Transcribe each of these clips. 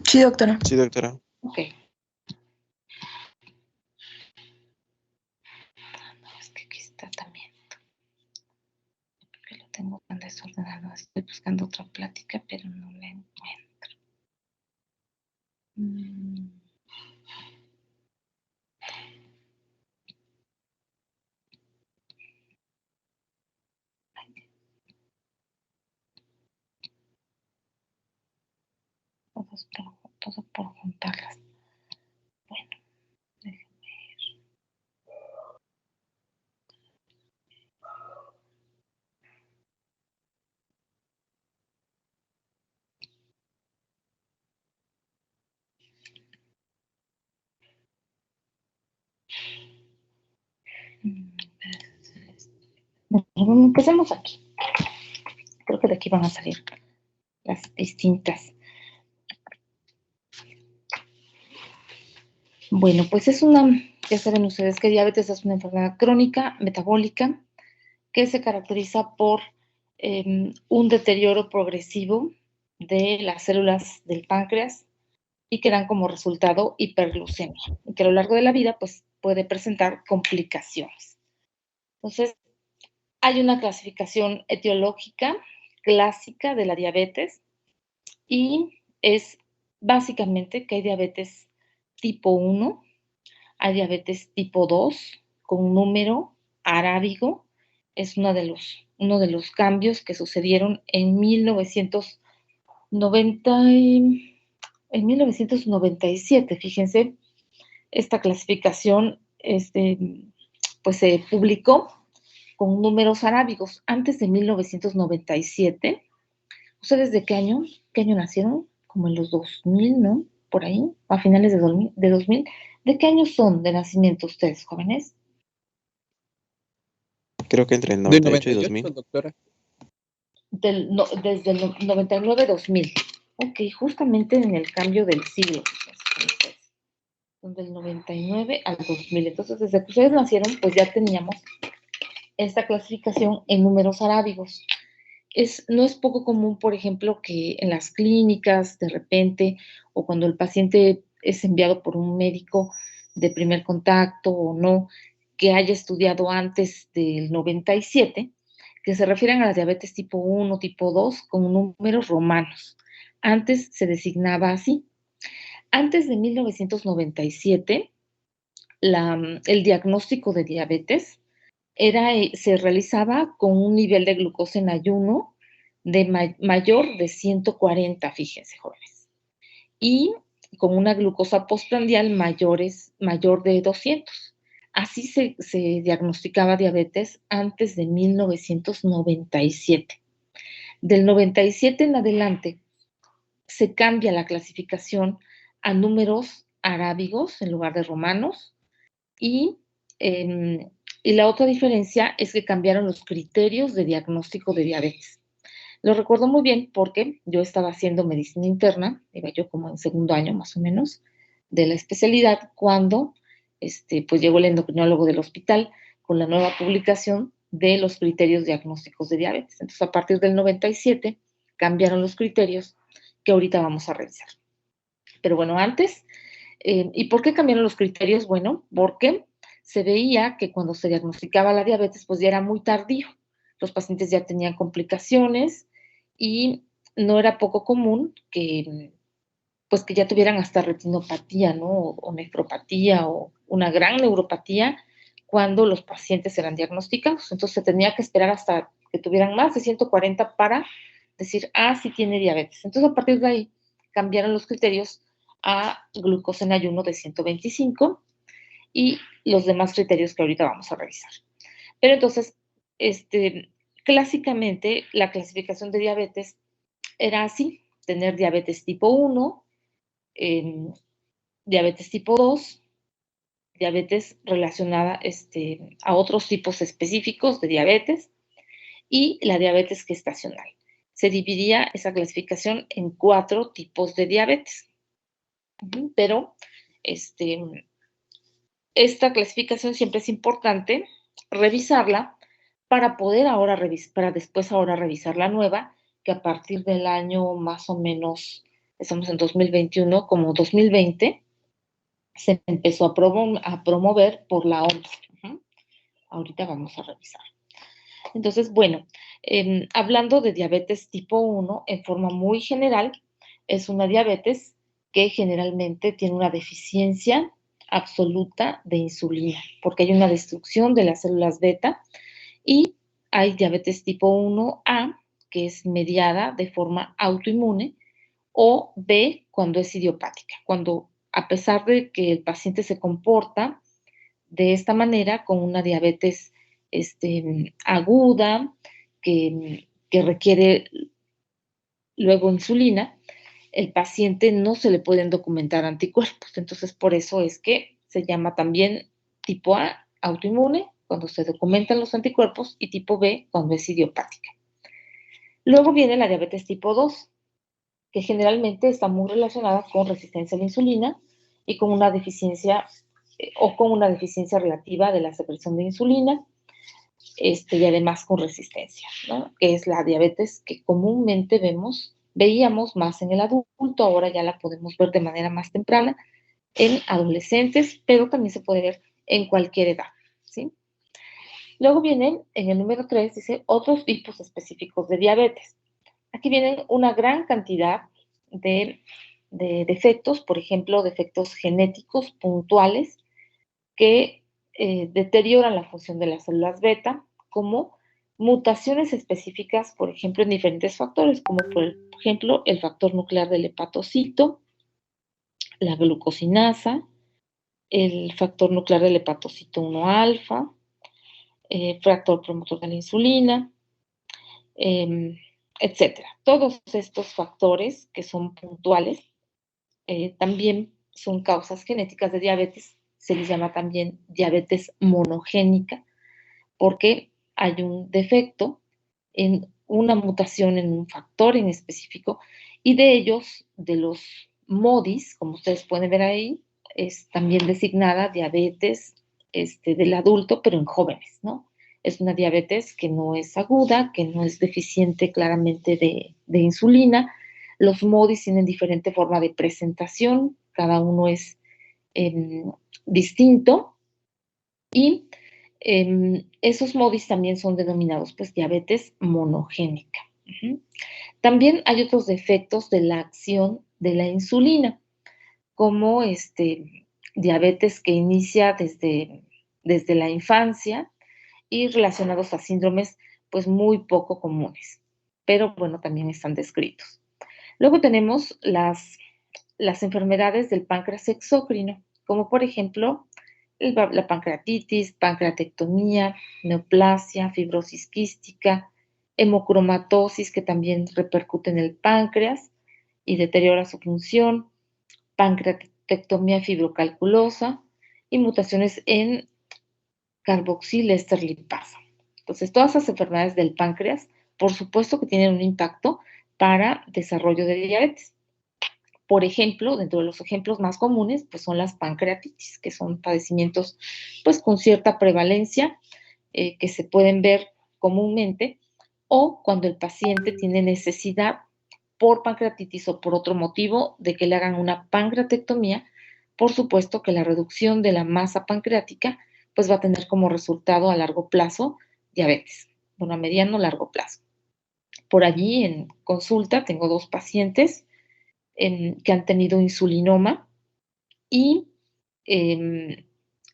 Sí, doctora. Sí, doctora. Ok. No, es que aquí está también. Porque lo tengo tan desordenado. Estoy buscando otra plática, pero no la encuentro. Todo por juntarlas. Bueno, déjenme ver. Bueno, empecemos aquí. Creo que de aquí van a salir las distintas. Bueno, pues ya saben ustedes que diabetes es una enfermedad crónica, metabólica, que se caracteriza por un deterioro progresivo de las células del páncreas y que dan como resultado hiperglucemia, y que a lo largo de la vida pues, puede presentar complicaciones. Entonces, hay una clasificación etiológica clásica de la diabetes y es básicamente que hay diabetes tipo 1, hay diabetes tipo 2 con un número arábigo. Es uno de los cambios que sucedieron en 1997. Fíjense, esta clasificación pues se publicó con números arábigos antes de 1997. ¿Ustedes de qué año nacieron? Como en los 2000, ¿no? Por ahí, a finales de 2000. ¿De qué año son de nacimiento ustedes, jóvenes? Creo que entre el De 98 y 2000. doctora. Desde el 99-2000. Ok, justamente en el cambio del siglo. Son del 99 al 2000. Entonces, desde que ustedes nacieron, pues ya teníamos esta clasificación en números arábigos. No es poco común, por ejemplo, que en las clínicas, de repente, o cuando el paciente es enviado por un médico de primer contacto o no, que haya estudiado antes del 97, que se refieran a la diabetes tipo 1, tipo 2, con números romanos. Antes se designaba así. Antes de 1997, el diagnóstico de diabetes se realizaba con un nivel de glucosa en ayuno mayor de 140, fíjense, jóvenes, y con una glucosa postprandial mayor de 200. Así se diagnosticaba diabetes antes de 1997. Del 97 en adelante se cambia la clasificación a números arábigos en lugar de romanos y la otra diferencia es que cambiaron los criterios de diagnóstico de diabetes. Lo recuerdo muy bien porque yo estaba haciendo medicina interna, iba yo como en segundo año más o menos de la especialidad, cuando pues llegó el endocrinólogo del hospital con la nueva publicación de los criterios diagnósticos de diabetes. Entonces, a partir del 97 cambiaron los criterios que ahorita vamos a revisar. Pero bueno, antes, ¿y por qué cambiaron los criterios? Bueno, porque se veía que cuando se diagnosticaba la diabetes, pues ya era muy tardío. Los pacientes ya tenían complicaciones y no era poco común que ya tuvieran hasta retinopatía, ¿no? O nefropatía o una gran neuropatía cuando los pacientes eran diagnosticados. Entonces se tenía que esperar hasta que tuvieran más de 140 para decir, sí tiene diabetes. Entonces a partir de ahí cambiaron los criterios a glucosa en ayuno de 125 y los demás criterios que ahorita vamos a revisar. Pero entonces, clásicamente la clasificación de diabetes era así: tener diabetes tipo 1, diabetes tipo 2, diabetes relacionada a otros tipos específicos de diabetes y la diabetes gestacional. Se dividía esa clasificación en 4 tipos de diabetes. Pero esta clasificación siempre es importante revisarla para después revisar la nueva, que a partir del año más o menos estamos en 2021, como 2020, se empezó a promover por la OMS. Ahorita vamos a revisar. Entonces, bueno, hablando de diabetes tipo 1, en forma muy general, es una diabetes que generalmente tiene una deficiencia absoluta de insulina, porque hay una destrucción de las células beta, y hay diabetes tipo 1A, que es mediada de forma autoinmune, o B, cuando es idiopática, cuando a pesar de que el paciente se comporta de esta manera, con una diabetes aguda, que requiere luego insulina, el paciente no se le pueden documentar anticuerpos. Entonces, por eso es que se llama también tipo A, autoinmune, cuando se documentan los anticuerpos, y tipo B, cuando es idiopática. Luego viene la diabetes tipo 2, que generalmente está muy relacionada con resistencia a la insulina y con una deficiencia o con una deficiencia relativa de la secreción de insulina, y además con resistencia, ¿no? Que es la diabetes que comúnmente veíamos más en el adulto, ahora ya la podemos ver de manera más temprana en adolescentes, pero también se puede ver en cualquier edad, ¿sí? Luego vienen, en el número 3, dice otros tipos específicos de diabetes. Aquí vienen una gran cantidad de, de defectos, por ejemplo, defectos genéticos puntuales que deterioran la función de las células beta, como mutaciones específicas, por ejemplo, en diferentes factores, como por ejemplo el factor nuclear del hepatocito, la glucosinasa, el factor nuclear del hepatocito 1 alfa, factor promotor de la insulina, etcétera. Todos estos factores que son puntuales también son causas genéticas de diabetes. Se les llama también diabetes monogénica, porque hay un defecto en una mutación en un factor en específico, y de ellos, de los MODIs, como ustedes pueden ver ahí, es también designada diabetes del adulto, pero en jóvenes, ¿no? Es una diabetes que no es aguda, que no es deficiente claramente de insulina. Los MODIs tienen diferente forma de presentación, cada uno es eh, distinto, y esos MODIs también son denominados pues diabetes monogénica. También hay otros defectos de la acción de la insulina, como diabetes que inicia desde la infancia y relacionados a síndromes pues muy poco comunes, pero bueno, también están descritos. Luego tenemos las enfermedades del páncreas exócrino, como por ejemplo la pancreatitis, pancreatectomía, neoplasia, fibrosis quística, hemocromatosis, que también repercute en el páncreas y deteriora su función, pancreatectomía fibrocalculosa y mutaciones en carboxilester lipasa. Entonces, todas esas enfermedades del páncreas, por supuesto que tienen un impacto para desarrollo de diabetes. Por ejemplo, dentro de los ejemplos más comunes, pues son las pancreatitis, que son padecimientos pues con cierta prevalencia, que se pueden ver comúnmente, o cuando el paciente tiene necesidad por pancreatitis o por otro motivo de que le hagan una pancreatectomía. Por supuesto que la reducción de la masa pancreática pues va a tener como resultado a largo plazo diabetes, bueno, a mediano o largo plazo. Por allí en consulta tengo 2 pacientes que han tenido insulinoma y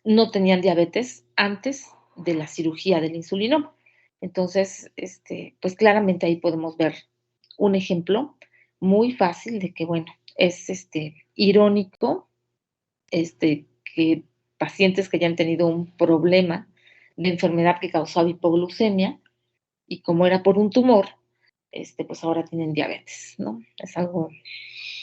no tenían diabetes antes de la cirugía del insulinoma. Entonces, pues claramente ahí podemos ver un ejemplo muy fácil de que, bueno, es irónico que pacientes que ya han tenido un problema de enfermedad que causaba hipoglucemia, y como era por un tumor, pues ahora tienen diabetes, ¿no? Es algo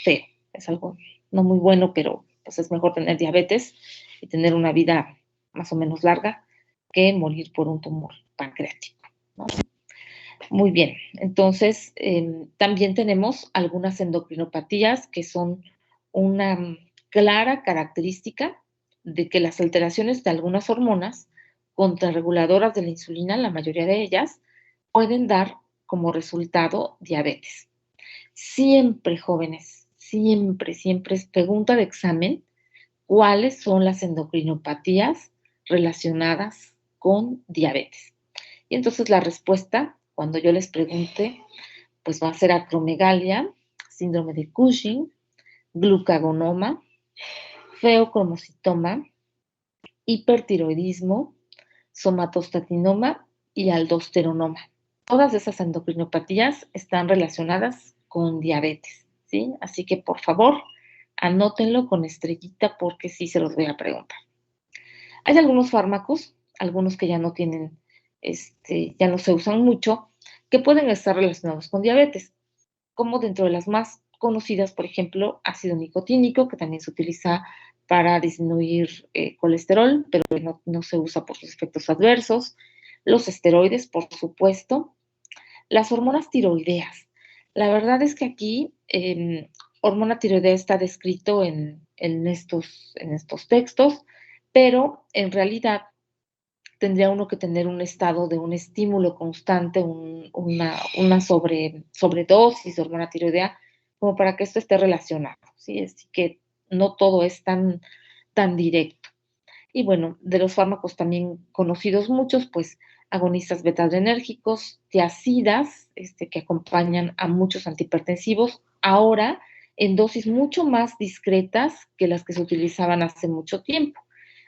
feo, es algo no muy bueno, pero pues es mejor tener diabetes y tener una vida más o menos larga que morir por un tumor pancreático, ¿no? Muy bien, entonces también tenemos algunas endocrinopatías que son una clara característica de que las alteraciones de algunas hormonas contrarreguladoras de la insulina, la mayoría de ellas, pueden dar como resultado diabetes. Siempre, jóvenes, siempre, siempre es pregunta de examen, ¿cuáles son las endocrinopatías relacionadas con diabetes? Y entonces la respuesta, cuando yo les pregunte, pues va a ser acromegalia, síndrome de Cushing, glucagonoma, feocromocitoma, hipertiroidismo, somatostatinoma y aldosteronoma. Todas esas endocrinopatías están relacionadas con diabetes, ¿sí? Así que por favor, anótenlo con estrellita porque sí se los voy a preguntar. Hay algunos fármacos, algunos que ya no tienen, ya no se usan mucho, que pueden estar relacionados con diabetes, como dentro de las más conocidas, por ejemplo, ácido nicotínico, que también se utiliza para disminuir colesterol, pero no se usa por sus efectos adversos. Los esteroides, por supuesto. Las hormonas tiroideas. La verdad es que aquí hormona tiroidea está descrito en estos textos, pero en realidad tendría uno que tener un estado de un estímulo constante, una sobredosis de hormona tiroidea, como para que esto esté relacionado, ¿sí? Así que no todo es tan directo. Y bueno, de los fármacos también conocidos muchos, pues agonistas beta-adrenérgicos, tiazidas, que acompañan a muchos antihipertensivos, ahora en dosis mucho más discretas que las que se utilizaban hace mucho tiempo.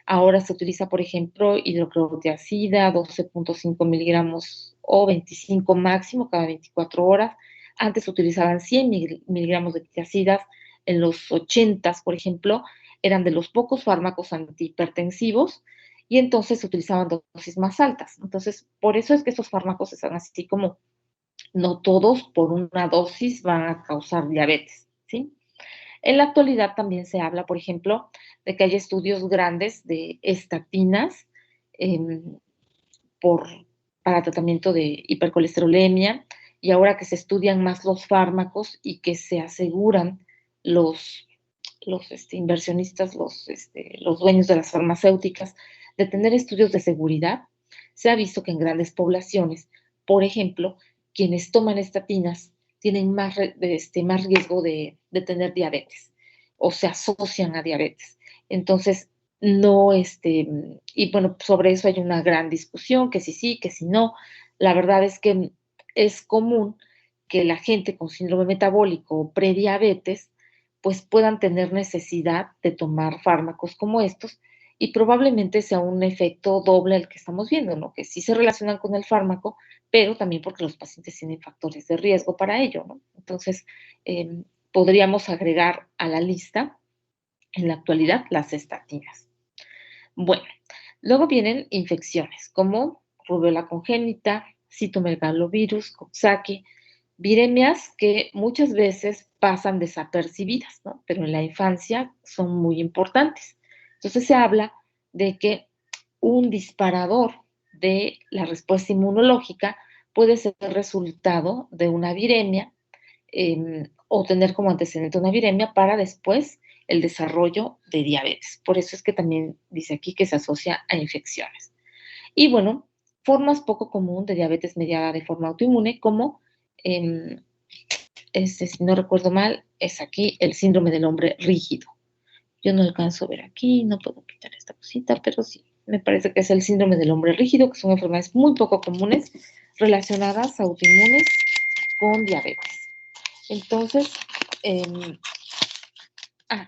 Ahora se utiliza, por ejemplo, hidroclorotiazida, 12.5 miligramos o 25 máximo cada 24 horas. Antes se utilizaban 100 miligramos de tiazidas en los 80s, por ejemplo, eran de los pocos fármacos antihipertensivos y entonces se utilizaban dosis más altas. Entonces, por eso es que estos fármacos están así como no todos por una dosis van a causar diabetes, ¿sí? En la actualidad también se habla, por ejemplo, de que hay estudios grandes de estatinas eh, por, para tratamiento de hipercolesterolemia y ahora que se estudian más los fármacos y que se aseguran los inversionistas, los dueños de las farmacéuticas, de tener estudios de seguridad, se ha visto que en grandes poblaciones, por ejemplo, quienes toman estatinas tienen más riesgo de tener diabetes o se asocian a diabetes. Entonces, no, y bueno, sobre eso hay una gran discusión, que si sí, que si no. La verdad es que es común que la gente con síndrome metabólico o prediabetes pues puedan tener necesidad de tomar fármacos como estos y probablemente sea un efecto doble el que estamos viendo, ¿no? Que sí se relacionan con el fármaco, pero también porque los pacientes tienen factores de riesgo para ello, ¿no? Entonces, podríamos agregar a la lista en la actualidad las estatinas. Bueno, luego vienen infecciones como rubiola congénita, citomegalovirus, Coxsackie, viremias que muchas veces pasan desapercibidas, ¿no? Pero en la infancia son muy importantes. Entonces se habla de que un disparador de la respuesta inmunológica puede ser el resultado de una viremia o tener como antecedente una viremia para después el desarrollo de diabetes. Por eso es que también dice aquí que se asocia a infecciones. Y bueno, formas poco común de diabetes mediada de forma autoinmune, como, si no recuerdo mal, es aquí el síndrome del hombre rígido. Yo no alcanzo a ver aquí, no puedo quitar esta cosita, pero sí, me parece que es el síndrome del hombre rígido, que son enfermedades muy poco comunes relacionadas autoinmunes con diabetes. Entonces,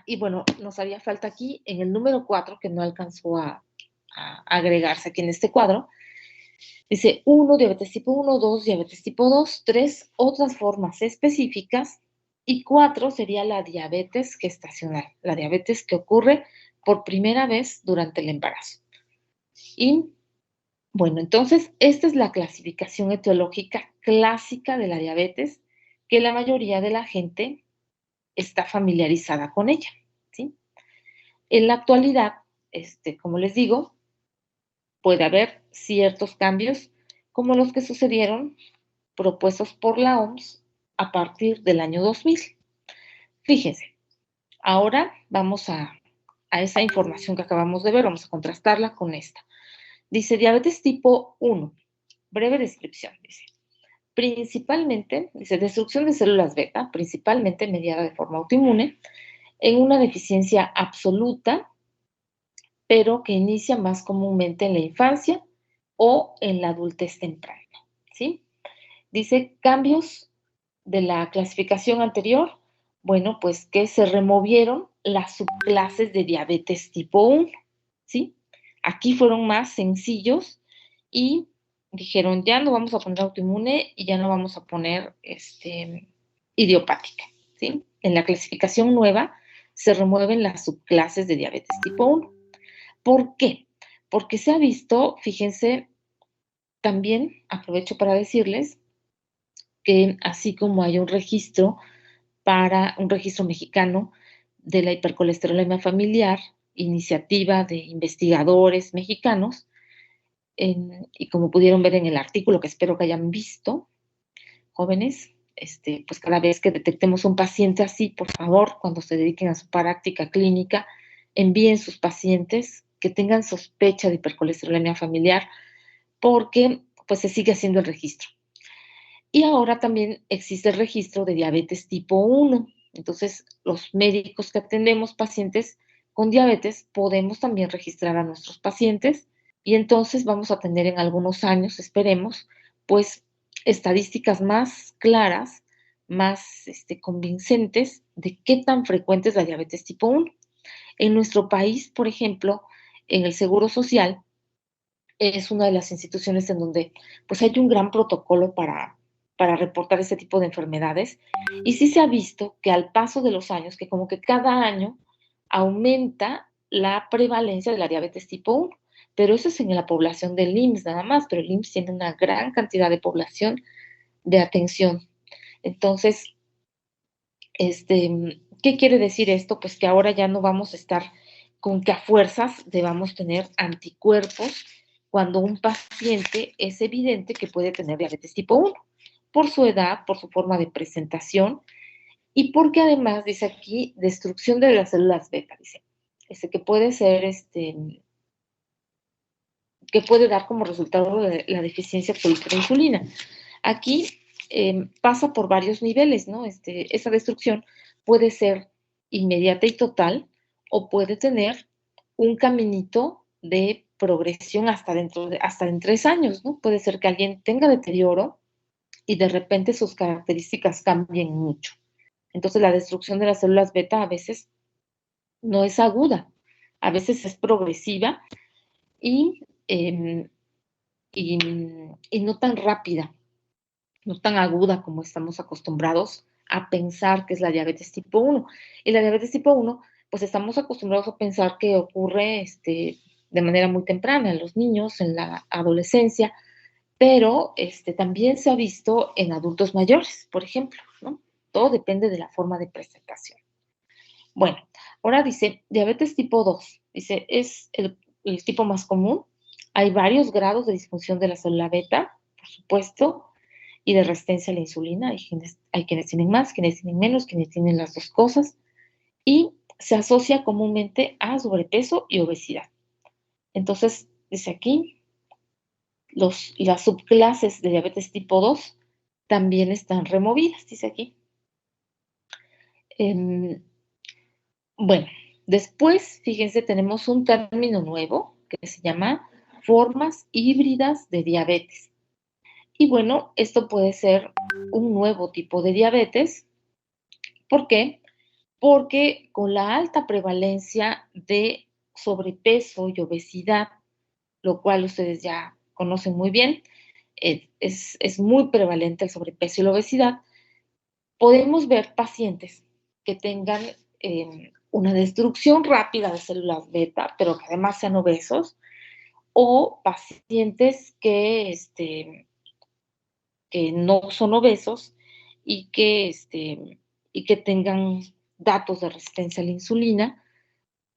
y bueno, nos haría falta aquí en el número 4, que no alcanzó a agregarse aquí en este cuadro, dice 1, diabetes tipo 1, 2, diabetes tipo 2, 3, otras formas específicas, y 4 sería la diabetes gestacional, la diabetes que ocurre por primera vez durante el embarazo. Y bueno, entonces esta es la clasificación etiológica clásica de la diabetes, que la mayoría de la gente está familiarizada con ella, ¿sí? En la actualidad, como les digo, puede haber ciertos cambios como los que sucedieron propuestos por la OMS a partir del año 2000. Fíjense, ahora vamos a esa información que acabamos de ver, vamos a contrastarla con esta. Dice diabetes tipo 1, breve descripción, dice. principalmente, dice, destrucción de células beta, principalmente mediada de forma autoinmune, en una deficiencia absoluta, pero que inicia más comúnmente en la infancia o en la adultez temprana, ¿sí? Dice cambios de la clasificación anterior, bueno, pues que se removieron las subclases de diabetes tipo 1, ¿sí? Aquí fueron más sencillos y dijeron, ya no vamos a poner autoinmune y ya no vamos a poner idiopática, ¿sí? En la clasificación nueva se remueven las subclases de diabetes tipo 1. ¿Por qué? Porque se ha visto, fíjense, también aprovecho para decirles que así como hay un registro para un registro mexicano de la hipercolesterolemia familiar, iniciativa de investigadores mexicanos, y como pudieron ver en el artículo, que espero que hayan visto, jóvenes, pues cada vez que detectemos un paciente así, por favor, cuando se dediquen a su práctica clínica, envíen sus pacientes que tengan sospecha de hipercolesterolemia familiar, porque pues se sigue haciendo el registro. Y ahora también existe el registro de diabetes tipo 1. Entonces, los médicos que atendemos pacientes con diabetes podemos también registrar a nuestros pacientes y entonces vamos a tener en algunos años, esperemos, pues estadísticas más claras, más convincentes de qué tan frecuente es la diabetes tipo 1. En nuestro país, por ejemplo, en el Seguro Social, es una de las instituciones en donde pues hay un gran protocolo para reportar este tipo de enfermedades. Y sí se ha visto que al paso de los años, que como que cada año aumenta la prevalencia de la diabetes tipo 1. Pero eso es en la población del IMSS nada más, pero el IMSS tiene una gran cantidad de población de atención. Entonces, ¿qué quiere decir esto? Pues que ahora ya no vamos a estar con que a fuerzas debamos tener anticuerpos cuando un paciente es evidente que puede tener diabetes tipo 1, por su edad, por su forma de presentación y porque además dice aquí destrucción de las células beta, dice que puede ser, que puede dar como resultado de la deficiencia absoluta de insulina. Aquí pasa por varios niveles, ¿no? Esa destrucción puede ser inmediata y total o puede tener un caminito de progresión hasta en 3 años, ¿no? Puede ser que alguien tenga deterioro y de repente sus características cambien mucho. Entonces la destrucción de las células beta a veces no es aguda, a veces es progresiva y, eh, y, y no tan rápida, no tan aguda como estamos acostumbrados a pensar que es la diabetes tipo 1. Y la diabetes tipo 1, pues estamos acostumbrados a pensar que ocurre de manera muy temprana en los niños, en la adolescencia, pero también se ha visto en adultos mayores, por ejemplo, ¿no? Todo depende de la forma de presentación. Bueno, ahora dice diabetes tipo 2. Dice, es el tipo más común. Hay varios grados de disfunción de la célula beta, por supuesto, y de resistencia a la insulina. Hay quienes tienen más, quienes tienen menos, quienes tienen las dos cosas. Y se asocia comúnmente a sobrepeso y obesidad. Entonces, dice aquí, las subclases de diabetes tipo 2 también están removidas, dice aquí. Bueno, después, fíjense, tenemos un término nuevo que se llama formas híbridas de diabetes. Y bueno, esto puede ser un nuevo tipo de diabetes. ¿Por qué? Porque con la alta prevalencia de sobrepeso y obesidad, lo cual ustedes ya conocen muy bien, es muy prevalente el sobrepeso y la obesidad, podemos ver pacientes que tengan una destrucción rápida de células beta, pero que además sean obesos, o pacientes que no son obesos y y que tengan datos de resistencia a la insulina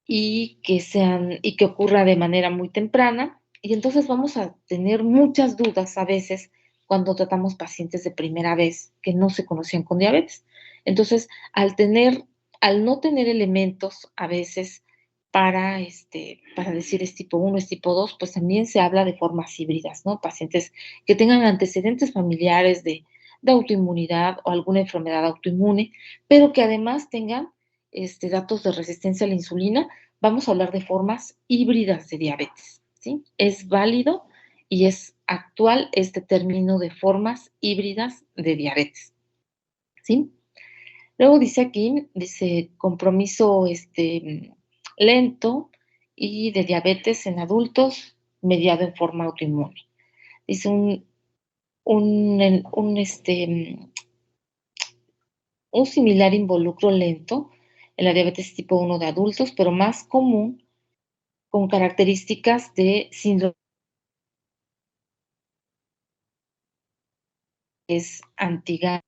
y que ocurra de manera muy temprana. Y entonces vamos a tener muchas dudas a veces cuando tratamos pacientes de primera vez que no se conocían con diabetes. Entonces, al no tener elementos a veces para decir es tipo 1, es tipo 2, pues también se habla de formas híbridas, ¿no? Pacientes que tengan antecedentes familiares de autoinmunidad o alguna enfermedad autoinmune, pero que además tengan datos de resistencia a la insulina. Vamos a hablar de formas híbridas de diabetes, ¿sí? Es válido y es actual este término de formas híbridas de diabetes, ¿sí? Luego dice aquí, dice compromiso lento y de diabetes en adultos mediado en forma autoinmune. Dice un similar involucro lento en la diabetes tipo 1 de adultos, pero más común con características de síndrome que es anti-GAT,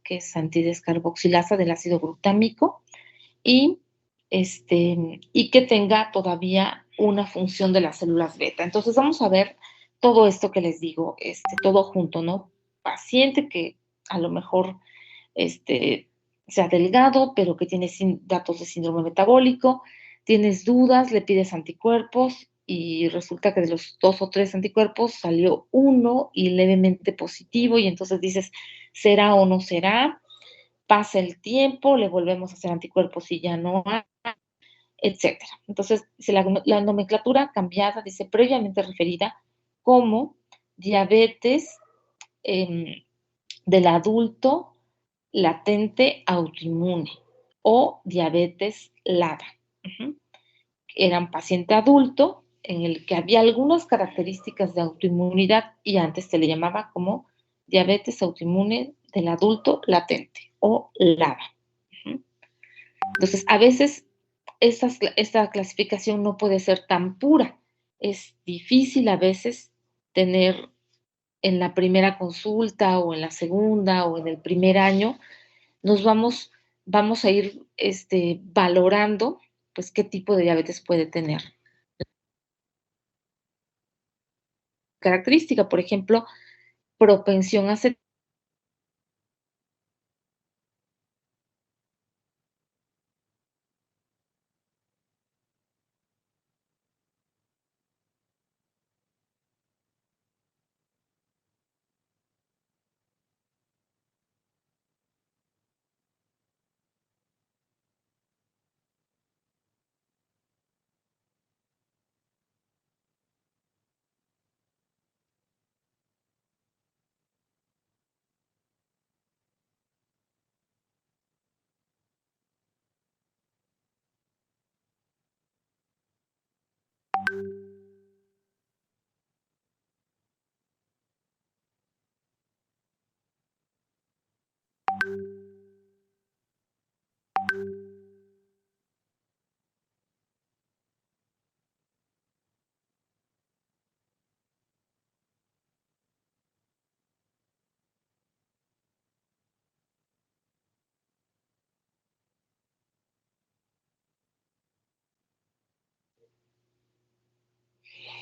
que es antidescarboxilasa del ácido glutámico, y, y que tenga todavía una función de las células beta. Entonces vamos a ver todo esto que les digo, todo junto, ¿no? Paciente que a lo mejor sea delgado, pero que tiene datos de síndrome metabólico, tienes dudas, le pides anticuerpos y resulta que de los 2 o 3 anticuerpos salió uno y levemente positivo y entonces dices, ¿será o no será? Pasa el tiempo, le volvemos a hacer anticuerpos y ya no hay, etcétera. Entonces, la nomenclatura cambiada dice previamente referida como diabetes eh, del adulto latente autoinmune o diabetes LADA. Uh-huh. Era un paciente adulto en el que había algunas características de autoinmunidad y antes se le llamaba como diabetes autoinmune del adulto latente o LADA. Uh-huh. Entonces, a veces esta clasificación no puede ser tan pura. Es difícil a veces tener en la primera consulta o en la segunda o en el primer año nos vamos a ir valorando pues qué tipo de diabetes puede tener. Característica, por ejemplo, propensión a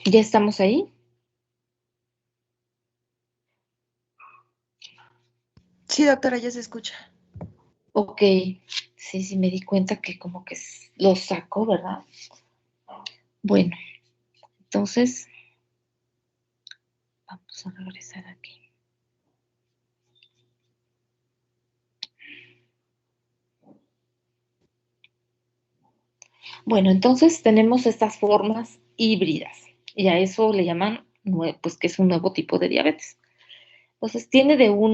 ¿Ya estamos ahí? Sí, doctora, ya se escucha. Ok, sí, sí, me di cuenta que como que lo sacó, ¿verdad? Bueno, entonces vamos a regresar aquí. Bueno, entonces tenemos estas formas híbridas y a eso le llaman, pues que es un nuevo tipo de diabetes. Entonces tiene de un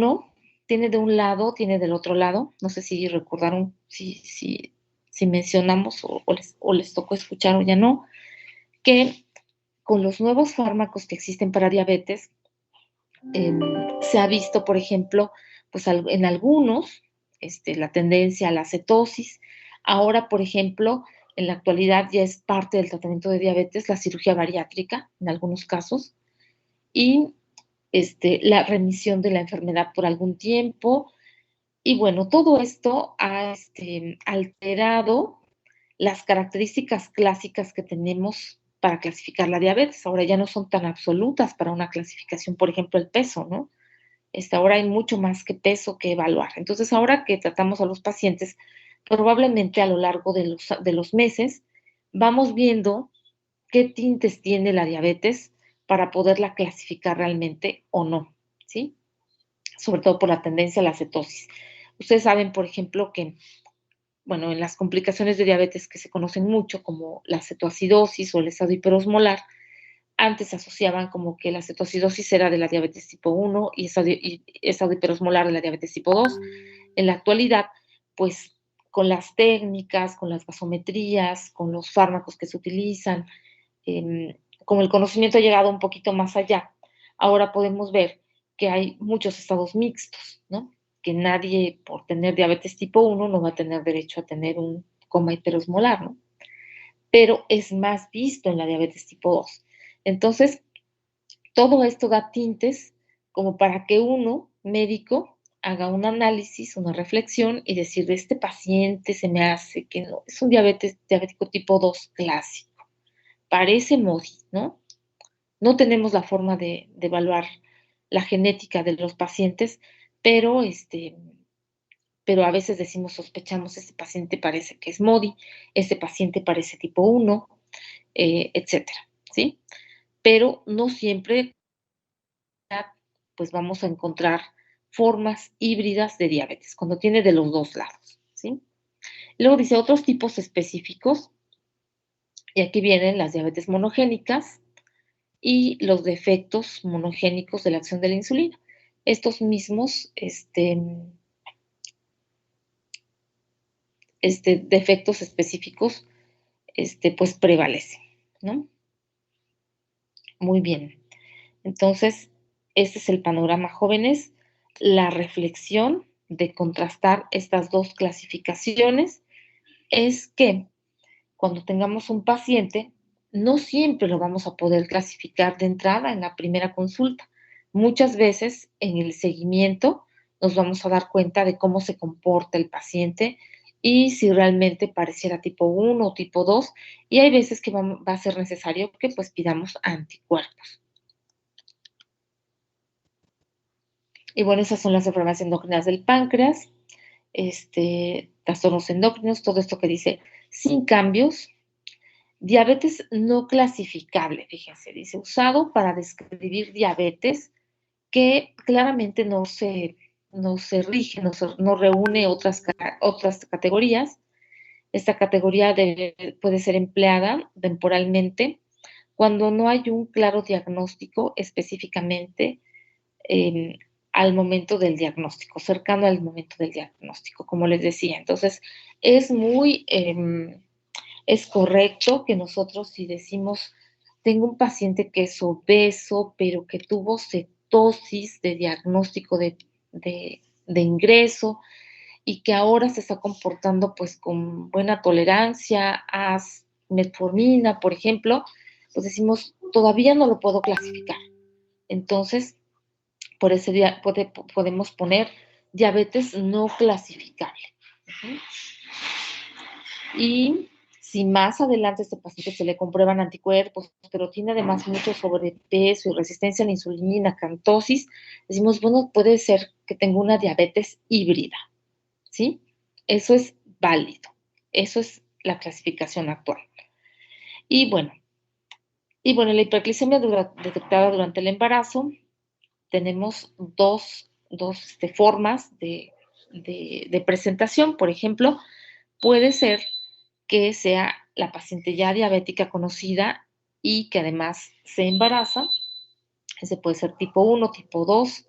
lado, tiene del otro lado. No sé si recordaron, si mencionamos o les tocó escuchar o ya no, que con los nuevos fármacos que existen para diabetes, se ha visto, por ejemplo, pues en algunos, la tendencia a la cetosis. Ahora, por ejemplo, en la actualidad ya es parte del tratamiento de diabetes la cirugía bariátrica, en algunos casos, y la remisión de la enfermedad por algún tiempo. Y bueno, todo esto ha alterado las características clásicas que tenemos para clasificar la diabetes. Ahora ya no son tan absolutas para una clasificación, por ejemplo, el peso, ¿no? Ahora hay mucho más que peso que evaluar. Entonces, ahora que tratamos a los pacientes, probablemente a lo largo de los meses, vamos viendo qué tintes tiene la diabetes para poderla clasificar realmente o no, ¿sí? sobre todo por la tendencia a la cetosis. Ustedes saben, por ejemplo, que, bueno, en las complicaciones de diabetes que se conocen mucho, como la cetoacidosis o el estado hiperosmolar, antes se asociaban como que la cetoacidosis era de la diabetes tipo 1 y estado hiperosmolar de la diabetes tipo 2. En la actualidad, pues con las técnicas, con las gasometrías, con los fármacos que se utilizan, como el conocimiento ha llegado un poquito más allá, ahora podemos ver que hay muchos estados mixtos, ¿no? Que nadie por tener diabetes tipo 1 no va a tener derecho a tener un coma hiperosmolar, ¿no? Pero es más visto en la diabetes tipo 2. Entonces, todo esto da tintes como para que uno, médico, haga un análisis, una reflexión y decir, de este paciente se me hace que no, es un diabético tipo 2 clásico. Parece MODI, ¿no? No tenemos la forma de evaluar la genética de los pacientes, pero, pero a veces decimos, sospechamos, este paciente parece que es MODI, este paciente parece tipo 1, etcétera, ¿sí? Pero no siempre pues vamos a encontrar formas híbridas de diabetes, cuando tiene de los dos lados, ¿sí? Luego dice otros tipos específicos, y aquí vienen las diabetes monogénicas y los defectos monogénicos de la acción de la insulina. Estos mismos defectos específicos pues prevalecen, ¿no? Muy bien. Entonces, este es el panorama, jóvenes, la reflexión de contrastar estas dos clasificaciones es que cuando tengamos un paciente, no siempre lo vamos a poder clasificar de entrada en la primera consulta. Muchas veces en el seguimiento nos vamos a dar cuenta de cómo se comporta el paciente y si realmente pareciera tipo 1 o tipo 2, y hay veces que va a ser necesario que pues pidamos anticuerpos. Y bueno, esas son las enfermedades endócrinas del páncreas, trastornos endócrinos, todo esto que dice sin cambios. Diabetes no clasificable, fíjense, dice, usado para describir diabetes que claramente no se rige, no reúne otras categorías. Esta categoría puede ser empleada temporalmente cuando no hay un claro diagnóstico específicamente eh, al momento del diagnóstico, cercano al momento del diagnóstico, como les decía. Entonces, es muy, es correcto que nosotros si decimos, tengo un paciente que es obeso, pero que tuvo cetosis de diagnóstico de ingreso y que ahora se está comportando pues con buena tolerancia a metformina, por ejemplo, pues decimos, todavía no lo puedo clasificar. Entonces, por ese día podemos poner diabetes no clasificable. Y si más adelante a este paciente se le comprueban anticuerpos, pero tiene además mucho sobrepeso y resistencia a la insulina, cantosis, decimos, bueno, puede ser que tenga una diabetes híbrida, ¿sí? Eso es válido. Eso es la clasificación actual. Y bueno, la hiperglicemia detectada durante el embarazo, tenemos dos formas de presentación. Por ejemplo, puede ser que sea la paciente ya diabética conocida y que además se embaraza. Ese puede ser tipo 1, tipo 2,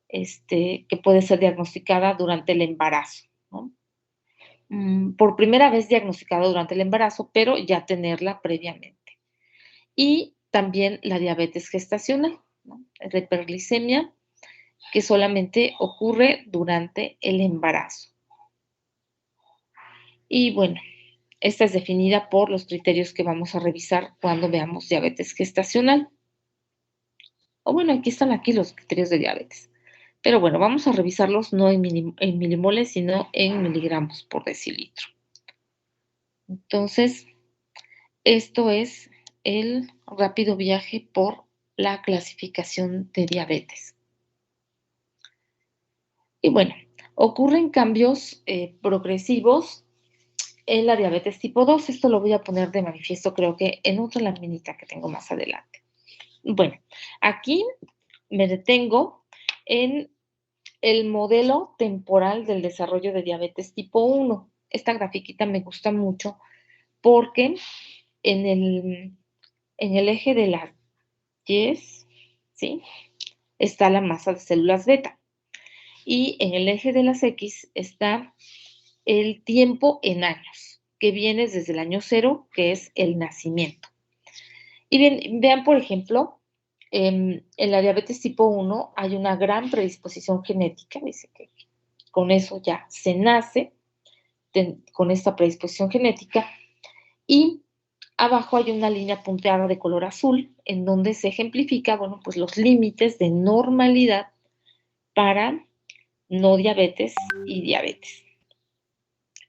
que puede ser diagnosticada durante el embarazo, ¿no? Por primera vez diagnosticada durante el embarazo, pero ya tenerla previamente. Y también la diabetes gestacional, ¿no? La hiperglicemia, que solamente ocurre durante el embarazo. Y bueno, esta es definida por los criterios que vamos a revisar cuando veamos diabetes gestacional. O bueno, aquí los criterios de diabetes. Pero bueno, vamos a revisarlos no en milimoles, sino en miligramos por decilitro. Entonces, esto es el rápido viaje por la clasificación de diabetes. Y bueno, ocurren cambios progresivos en la diabetes tipo 2. Esto lo voy a poner de manifiesto, creo que en otra laminita que tengo más adelante. Bueno, aquí me detengo en el modelo temporal del desarrollo de diabetes tipo 1. Esta grafiquita me gusta mucho porque en el, en el eje de las Y, ¿sí? Está la masa de células beta y en el eje de las X está el tiempo en años, que viene desde el año cero, que es el nacimiento. Y bien, vean, por ejemplo, en la diabetes tipo 1 hay una gran predisposición genética, dice que con eso ya se nace, con esta predisposición genética, y abajo hay una línea punteada de color azul en donde se ejemplifica, bueno, pues los límites de normalidad para no diabetes y diabetes.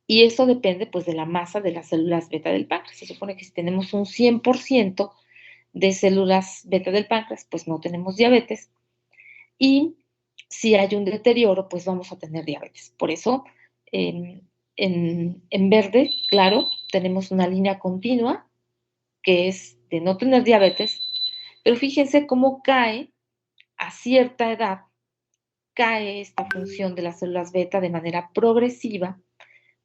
Y eso depende pues de la masa de las células beta del páncreas. Se supone que si tenemos un 100% de células beta del páncreas, pues no tenemos diabetes. Y si hay un deterioro, pues vamos a tener diabetes. Por eso, en verde, claro, tenemos una línea continua que es de no tener diabetes, pero fíjense cómo cae a cierta edad, cae esta función de las células beta de manera progresiva,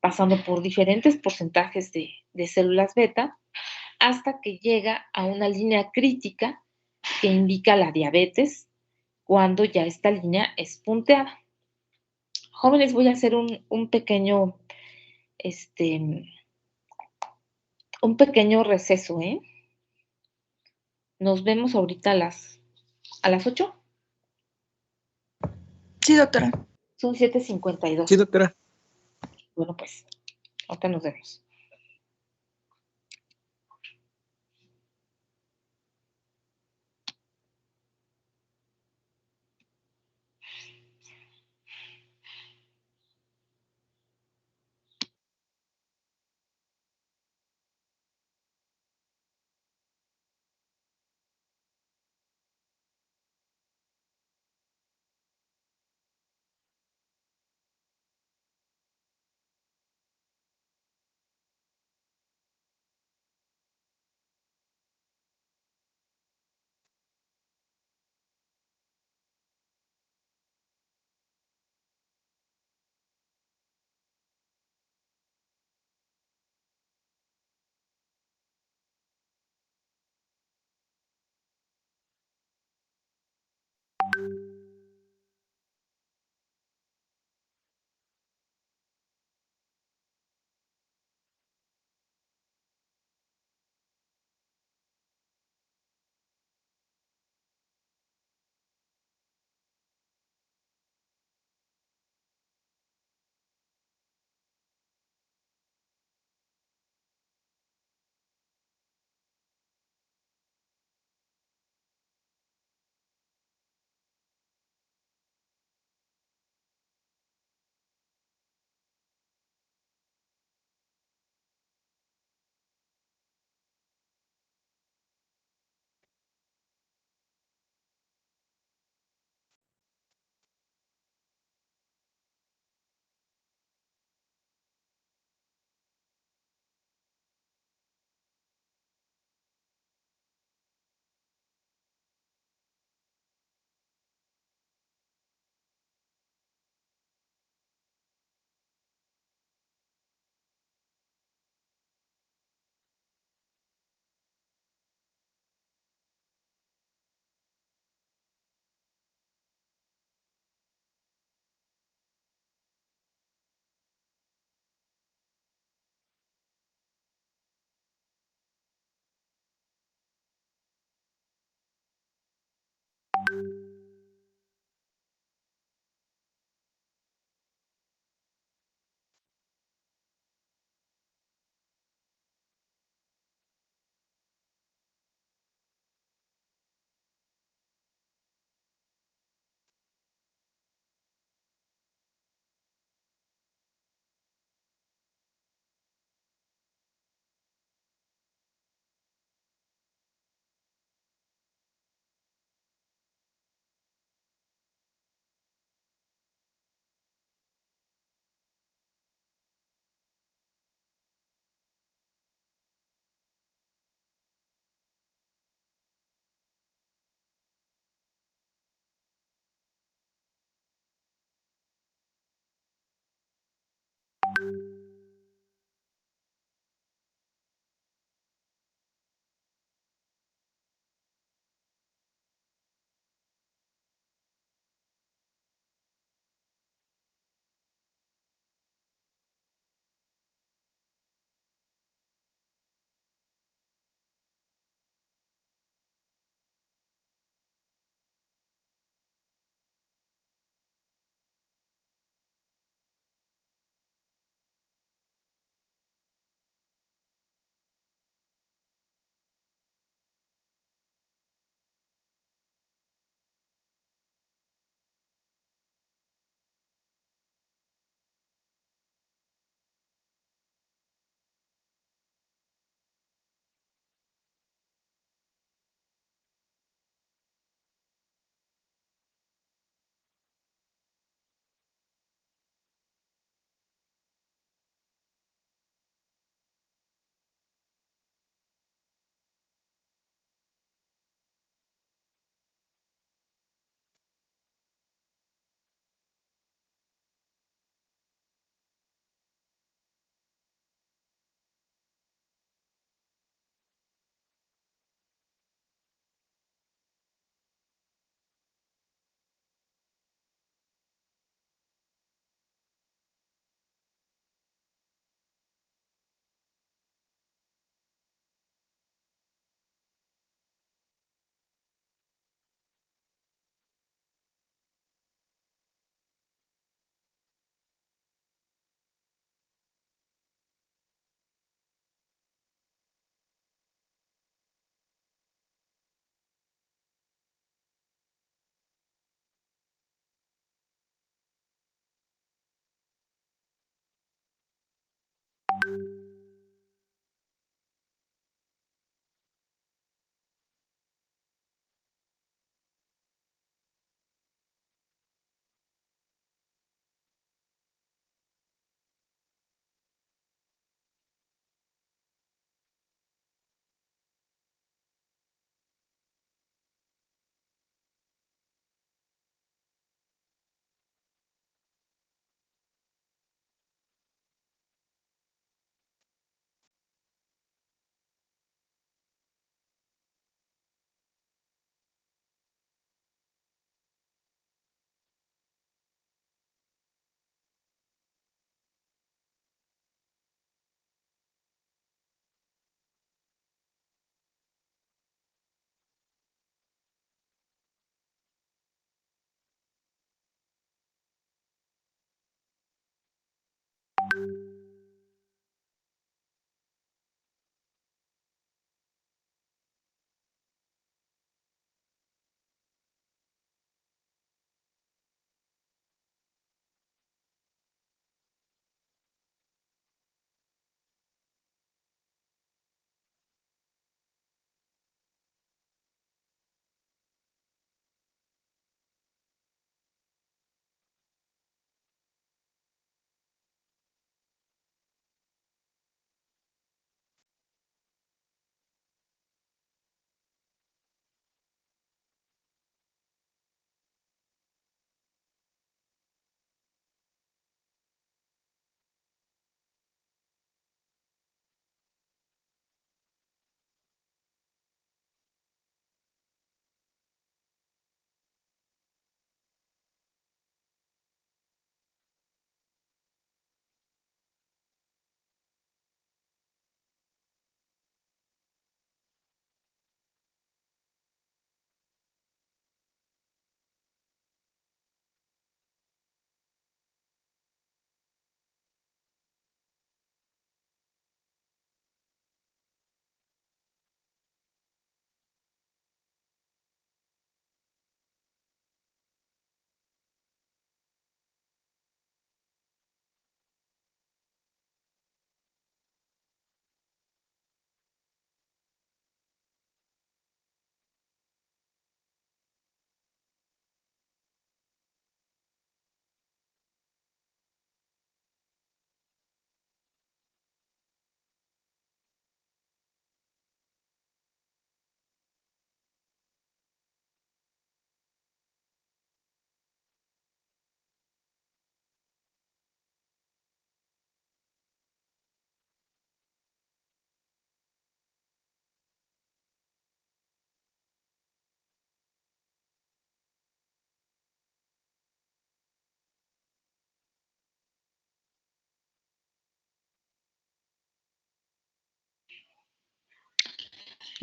pasando por diferentes porcentajes de células beta, hasta que llega a una línea crítica que indica la diabetes cuando ya esta línea es punteada. Jóvenes, voy a hacer este, un pequeño receso, ¿eh? Nos vemos ahorita a las 8. Sí, doctora. Son 7:52. Sí, doctora. Bueno, pues, ahorita nos vemos.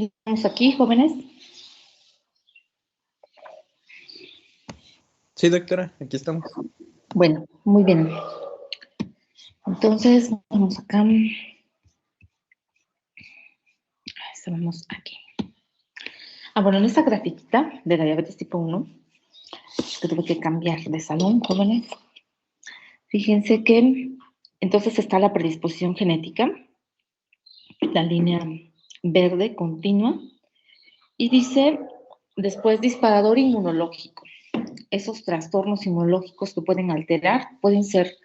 ¿Estamos aquí, jóvenes? Sí, doctora, aquí estamos. Bueno, muy bien. Entonces, vamos acá. Estamos aquí. Bueno, en esta grafiquita de la diabetes tipo 1, que tuve que cambiar de salón, jóvenes. Fíjense que entonces está la predisposición genética, la línea verde continua, y dice después disparador inmunológico. Esos trastornos inmunológicos que pueden alterar pueden ser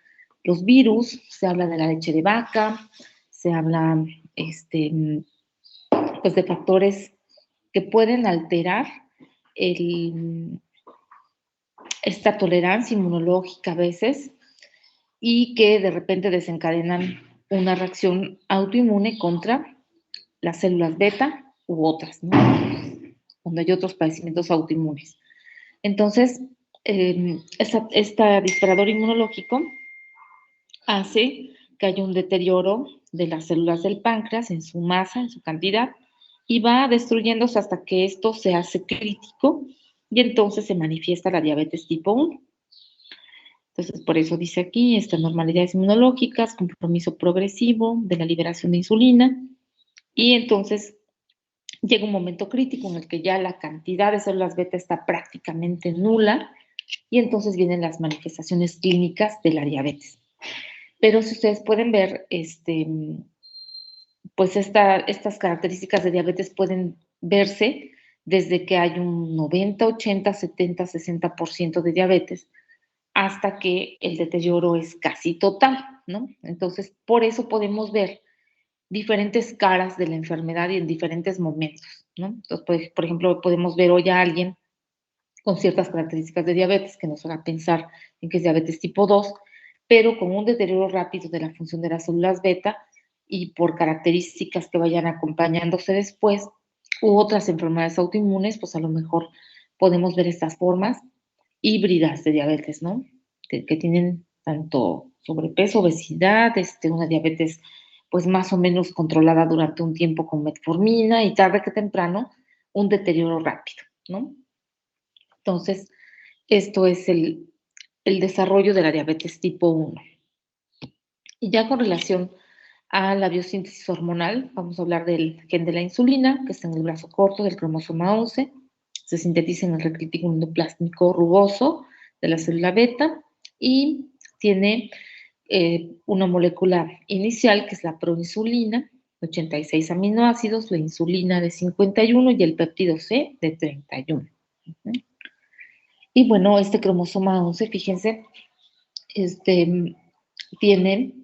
los virus, se habla de la leche de vaca, se habla pues de factores que pueden alterar esta tolerancia inmunológica a veces y que de repente desencadenan una reacción autoinmune contra las células beta u otras, ¿no? Cuando hay otros padecimientos autoinmunes. Entonces, este disparador inmunológico hace que haya un deterioro de las células del páncreas en su masa, en su cantidad, y va destruyéndose hasta que esto se hace crítico y entonces se manifiesta la diabetes tipo 1. Entonces, por eso dice aquí, anormalidades inmunológicas, compromiso progresivo de la liberación de insulina, y entonces llega un momento crítico en el que ya la cantidad de células beta está prácticamente nula, y entonces vienen las manifestaciones clínicas de la diabetes. Pero si ustedes pueden ver, pues estas características de diabetes pueden verse desde que hay un 90, 80, 70, 60% de diabetes hasta que el deterioro es casi total, ¿no? Entonces, por eso podemos ver diferentes caras de la enfermedad y en diferentes momentos, ¿no? Entonces, por ejemplo, podemos ver hoy a alguien con ciertas características de diabetes que nos haga pensar en que es diabetes tipo 2, pero con un deterioro rápido de la función de las células beta y por características que vayan acompañándose después u otras enfermedades autoinmunes, pues a lo mejor podemos ver estas formas híbridas de diabetes, ¿no? Que tienen tanto sobrepeso, obesidad, una diabetes pues más o menos controlada durante un tiempo con metformina y tarde que temprano un deterioro rápido, ¿no? Entonces, esto es el desarrollo de la diabetes tipo 1. Y ya con relación a la biosíntesis hormonal, vamos a hablar del gen de la insulina, que está en el brazo corto del cromosoma 11, se sintetiza en el retículo endoplásmico rugoso de la célula beta y tiene una molécula inicial que es la proinsulina, 86 aminoácidos, la insulina de 51 y el péptido C de 31. Y bueno, este cromosoma 11, fíjense, tiene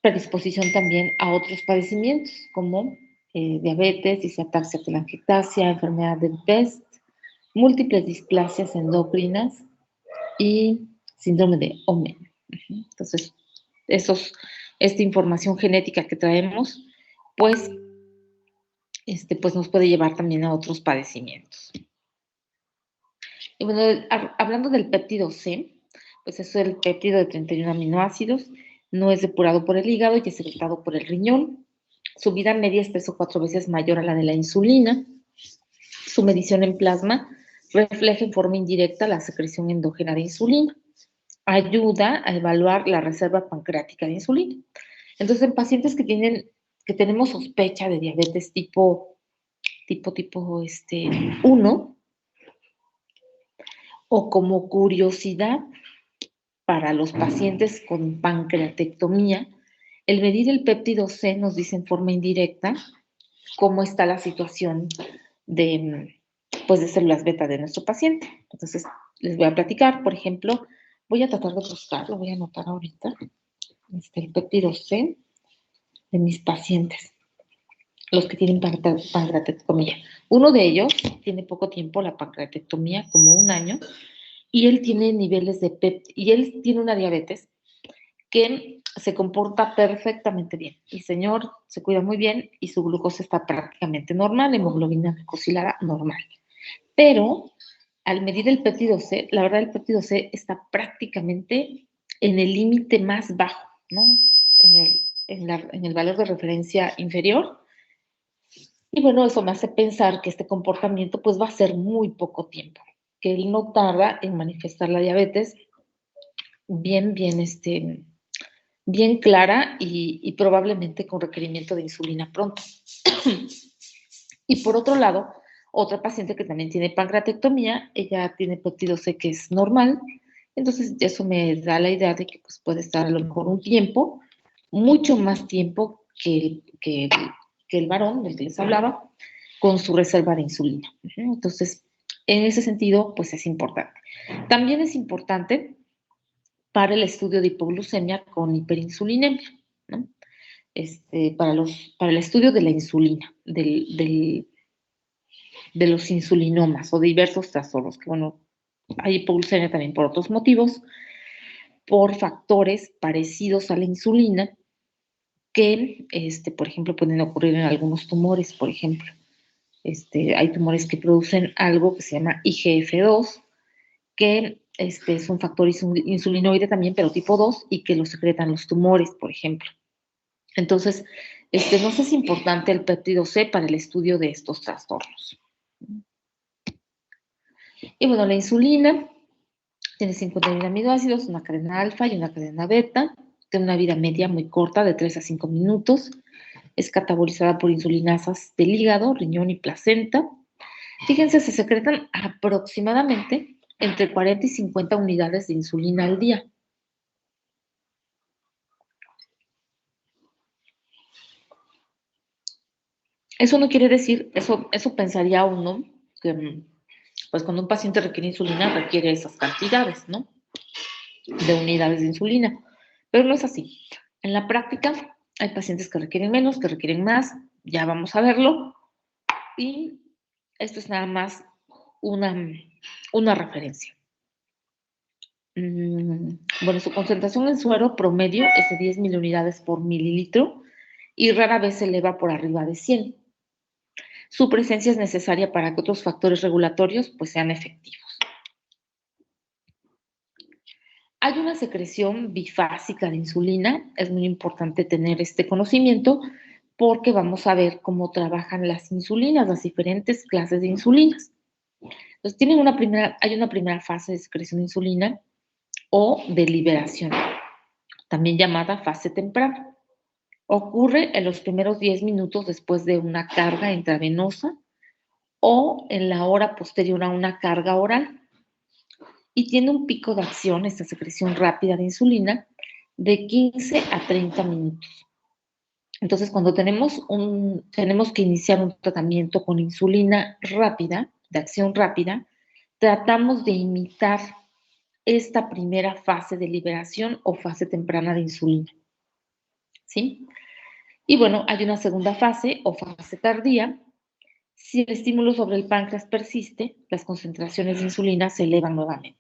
predisposición también a otros padecimientos como diabetes, disataxia telangiectasia, enfermedad de Best, múltiples displasias endocrinas y síndrome de Omenn. Entonces, esta información genética que traemos, pues nos puede llevar también a otros padecimientos. Y bueno, hablando del péptido C, pues es el péptido de 31 aminoácidos, no es depurado por el hígado y es secretado por el riñón. Su vida media es 3 o 4 veces mayor a la de la insulina. Su medición en plasma refleja en forma indirecta la secreción endógena de insulina. Ayuda a evaluar la reserva pancreática de insulina. Entonces, en pacientes que tenemos sospecha de diabetes tipo 1, o como curiosidad para los pacientes con pancreatectomía, el medir el péptido C nos dice en forma indirecta cómo está la situación de células beta de nuestro paciente. Entonces, les voy a platicar, por ejemplo, voy a tratar de buscarlo, voy a anotar ahorita, el péptido C de mis pacientes, los que tienen pancreatectomía. Uno de ellos tiene poco tiempo la pancreatectomía, como 1 año, y él tiene niveles de y él tiene una diabetes que se comporta perfectamente bien. El señor se cuida muy bien y su glucosa está prácticamente normal, hemoglobina glicosilada normal. Pero al medir el péptido C, la verdad el péptido C está prácticamente en el límite más bajo, ¿no? En el valor de referencia inferior Y bueno, eso me hace pensar que este comportamiento pues va a ser muy poco tiempo, que él no tarda en manifestar la diabetes bien clara y probablemente con requerimiento de insulina pronto. Y por otro lado, otra paciente que también tiene pancreatectomía, ella tiene péptido C que es normal, entonces eso me da la idea de que pues, puede estar a lo mejor un tiempo, mucho más tiempo que el varón del que les hablaba, con su reserva de insulina. Entonces, en ese sentido, pues es importante. También es importante para el estudio de hipoglucemia con hiperinsulinemia, ¿no? Para el estudio de la insulina, de los insulinomas o diversos trastornos, que bueno, hay hipoglucemia también por otros motivos, por factores parecidos a la insulina que, por ejemplo, pueden ocurrir en algunos tumores, por ejemplo. Hay tumores que producen algo que se llama IGF-2, que es un factor insulinoide también, pero tipo 2, y que lo secretan los tumores, por ejemplo. Entonces, no sé si es importante el péptido C para el estudio de estos trastornos. Y bueno, la insulina tiene 51 aminoácidos, una cadena alfa y una cadena beta, tiene una vida media muy corta, de 3 a 5 minutos, es catabolizada por insulinasas del hígado, riñón y placenta. Fíjense, se secretan aproximadamente entre 40 y 50 unidades de insulina al día. Eso no quiere decir, eso pensaría uno, que pues cuando un paciente requiere insulina, requiere esas cantidades, ¿no? De unidades de insulina. Pero no es así. En la práctica hay pacientes que requieren menos, que requieren más, ya vamos a verlo. Y esto es nada más una referencia. Bueno, su concentración en suero promedio es de 10 miliunidades por mililitro y rara vez se eleva por arriba de 100. Su presencia es necesaria para que otros factores regulatorios pues, sean efectivos. Hay una secreción bifásica de insulina, es muy importante tener este conocimiento porque vamos a ver cómo trabajan las insulinas, las diferentes clases de insulinas. Entonces, hay una primera fase de secreción de insulina o de liberación, también llamada fase temprana. Ocurre en los primeros 10 minutos después de una carga intravenosa o en la hora posterior a una carga oral. Y tiene un pico de acción, esta secreción rápida de insulina, de 15 a 30 minutos. Entonces, cuando tenemos que iniciar un tratamiento con insulina rápida, de acción rápida, tratamos de imitar esta primera fase de liberación o fase temprana de insulina. ¿Sí? Y bueno, hay una segunda fase o fase tardía. Si el estímulo sobre el páncreas persiste, las concentraciones de insulina se elevan nuevamente.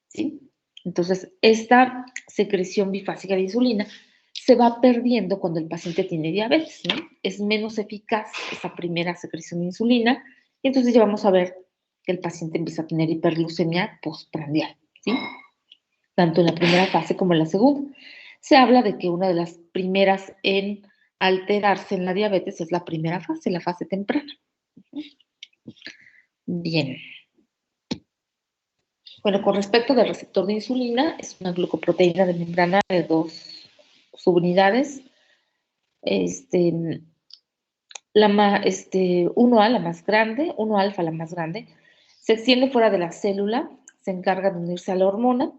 ¿Sí? Entonces, esta secreción bifásica de insulina se va perdiendo cuando el paciente tiene diabetes, ¿no? Es menos eficaz esa primera secreción de insulina y entonces ya vamos a ver que el paciente empieza a tener hiperglucemia postprandial, ¿sí? Tanto en la primera fase como en la segunda. Se habla de que una de las primeras en alterarse en la diabetes es la primera fase, la fase temprana. Bien. Bueno, con respecto del receptor de insulina, es una glucoproteína de membrana de 2 subunidades. 1A, la más grande, 1-alfa, la más grande, se extiende fuera de la célula, se encarga de unirse a la hormona,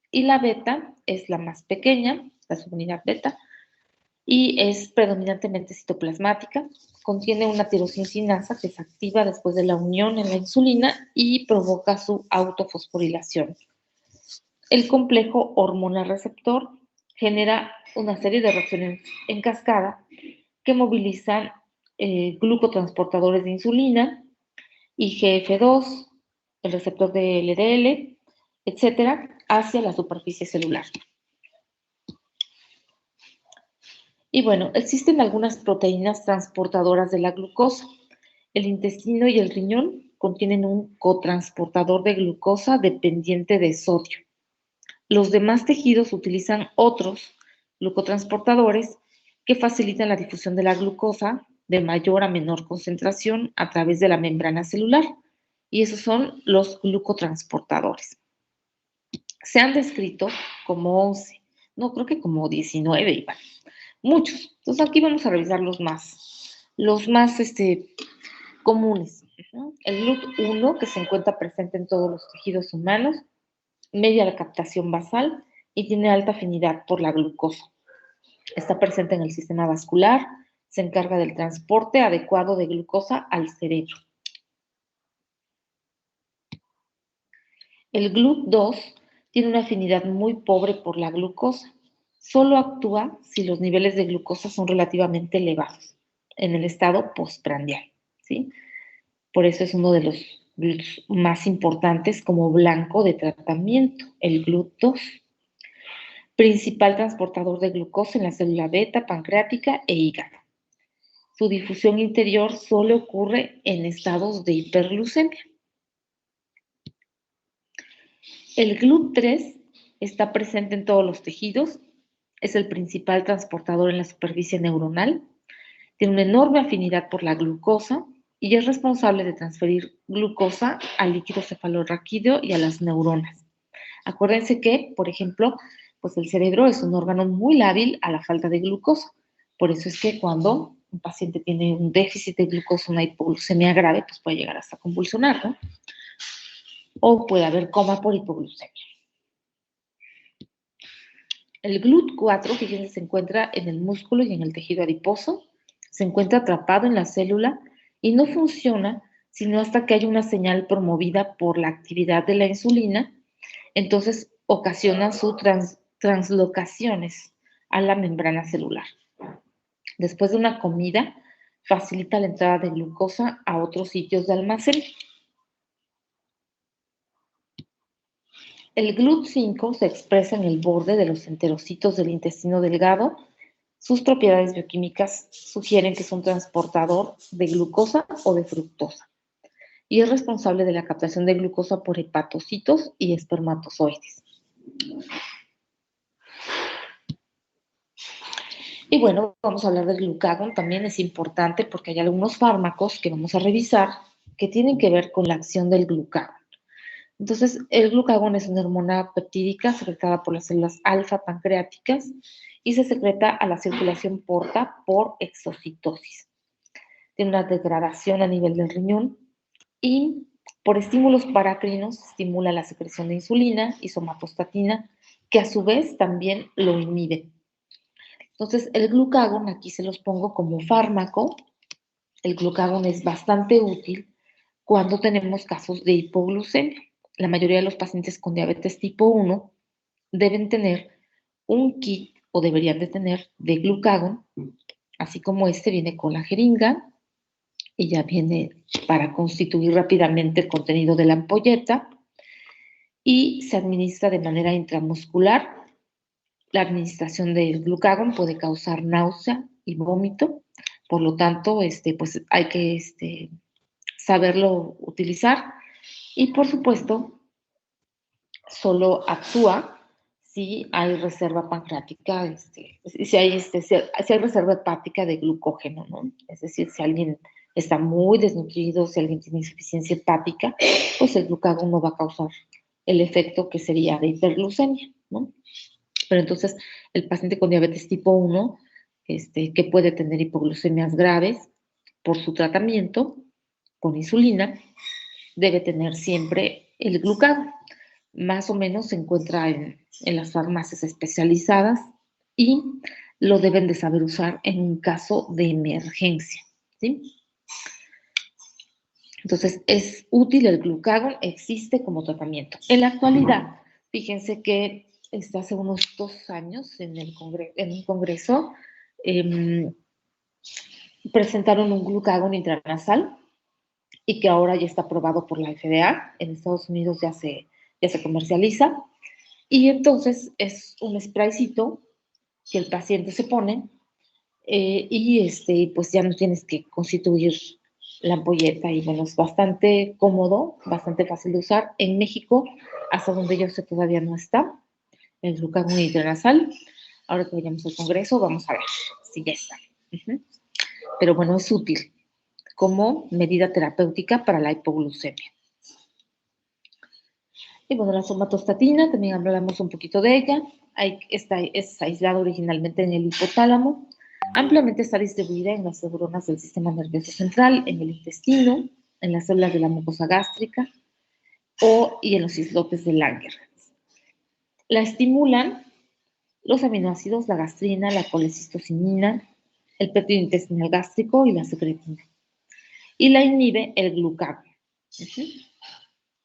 y la beta es la más pequeña, la subunidad beta, y es predominantemente citoplasmática, contiene una tirosincinasa que se activa después de la unión en la insulina y provoca su autofosforilación. El complejo hormona-receptor genera una serie de reacciones en cascada que movilizan glucotransportadores de insulina, IGF-2, el receptor de LDL, etcétera, hacia la superficie celular. Y bueno, existen algunas proteínas transportadoras de la glucosa. El intestino y el riñón contienen un cotransportador de glucosa dependiente de sodio. Los demás tejidos utilizan otros glucotransportadores que facilitan la difusión de la glucosa de mayor a menor concentración a través de la membrana celular, y esos son los glucotransportadores. Se han descrito como 11, no, creo que como 19, Iván, muchos. Entonces aquí vamos a revisar los más comunes. El GLUT1, que se encuentra presente en todos los tejidos humanos, media la captación basal y tiene alta afinidad por la glucosa. Está presente en el sistema vascular, se encarga del transporte adecuado de glucosa al cerebro. El GLUT2 tiene una afinidad muy pobre por la glucosa. Solo actúa si los niveles de glucosa son relativamente elevados en el estado postprandial, ¿sí? Por eso es uno de los GLUTs más importantes como blanco de tratamiento, el GLUT2. Principal transportador de glucosa en la célula beta, pancreática e hígado. Su difusión interior solo ocurre en estados de hiperglucemia. El GLUT3 está presente en todos los tejidos, es el principal transportador en la superficie neuronal, tiene una enorme afinidad por la glucosa y es responsable de transferir glucosa al líquido cefalorraquídeo y a las neuronas. Acuérdense que, por ejemplo, pues el cerebro es un órgano muy lábil a la falta de glucosa. Por eso es que cuando un paciente tiene un déficit de glucosa, una hipoglucemia grave, pues puede llegar hasta convulsionar, ¿no? O puede haber coma por hipoglucemia. El GLUT4, fíjense, se encuentra en el músculo y en el tejido adiposo, se encuentra atrapado en la célula y no funciona sino hasta que haya una señal promovida por la actividad de la insulina, entonces ocasiona sus translocaciones a la membrana celular. Después de una comida, facilita la entrada de glucosa a otros sitios de almacén. El GLUT5 se expresa en el borde de los enterocitos del intestino delgado. Sus propiedades bioquímicas sugieren que es un transportador de glucosa o de fructosa y es responsable de la captación de glucosa por hepatocitos y espermatozoides. Y bueno, vamos a hablar del glucagón, también es importante porque hay algunos fármacos que vamos a revisar que tienen que ver con la acción del glucagón. Entonces, el glucagón es una hormona peptídica secretada por las células alfa pancreáticas y se secreta a la circulación porta por exocitosis. Tiene una degradación a nivel del riñón y por estímulos paracrinos estimula la secreción de insulina y somatostatina, que a su vez también lo inhibe. Entonces, el glucagón, aquí se los pongo como fármaco. El glucagón es bastante útil cuando tenemos casos de hipoglucemia. La mayoría de los pacientes con diabetes tipo 1 deben tener un kit o deberían de tener de glucagón, así como este viene con la jeringa y ya viene para constituir rápidamente el contenido de la ampolleta y se administra de manera intramuscular. La administración del glucagón puede causar náusea y vómito, por lo tanto, pues hay que saberlo utilizar y, por supuesto, solo actúa si hay reserva pancreática, si hay reserva hepática de glucógeno, ¿no? Es decir, si alguien está muy desnutrido, si alguien tiene insuficiencia hepática, pues el glucagón no va a causar el efecto que sería de hiperglucemia, ¿no? Pero entonces, el paciente con diabetes tipo 1, que puede tener hipoglucemias graves por su tratamiento con insulina, debe tener siempre el glucagón. Más o menos se encuentra en las farmacias especializadas y lo deben de saber usar en un caso de emergencia, ¿sí? Entonces, es útil el glucagón, existe como tratamiento. En la actualidad, fíjense que hace unos 2 años en un congreso presentaron un glucagón intranasal y que ahora ya está aprobado por la FDA. En Estados Unidos ya se comercializa. Y entonces es un spraycito que el paciente se pone y pues ya no tienes que constituir la ampolleta y bueno, es bastante cómodo, bastante fácil de usar. En México, hasta donde yo sé, todavía no está el glucagón intranasal. Ahora que vayamos al congreso, vamos a ver si ya está. pero bueno, es útil como medida terapéutica para la hipoglucemia. Y bueno, la somatostatina, también hablamos un poquito de ella. Es aislada originalmente en el hipotálamo. Ampliamente está distribuida en las neuronas del sistema nervioso central, en el intestino, en las células de la mucosa gástrica y en los islotes de Langerhans. La estimulan los aminoácidos, la gastrina, la colecistocinina, el péptido intestinal gástrico y la secretina. Y la inhibe el glucagón.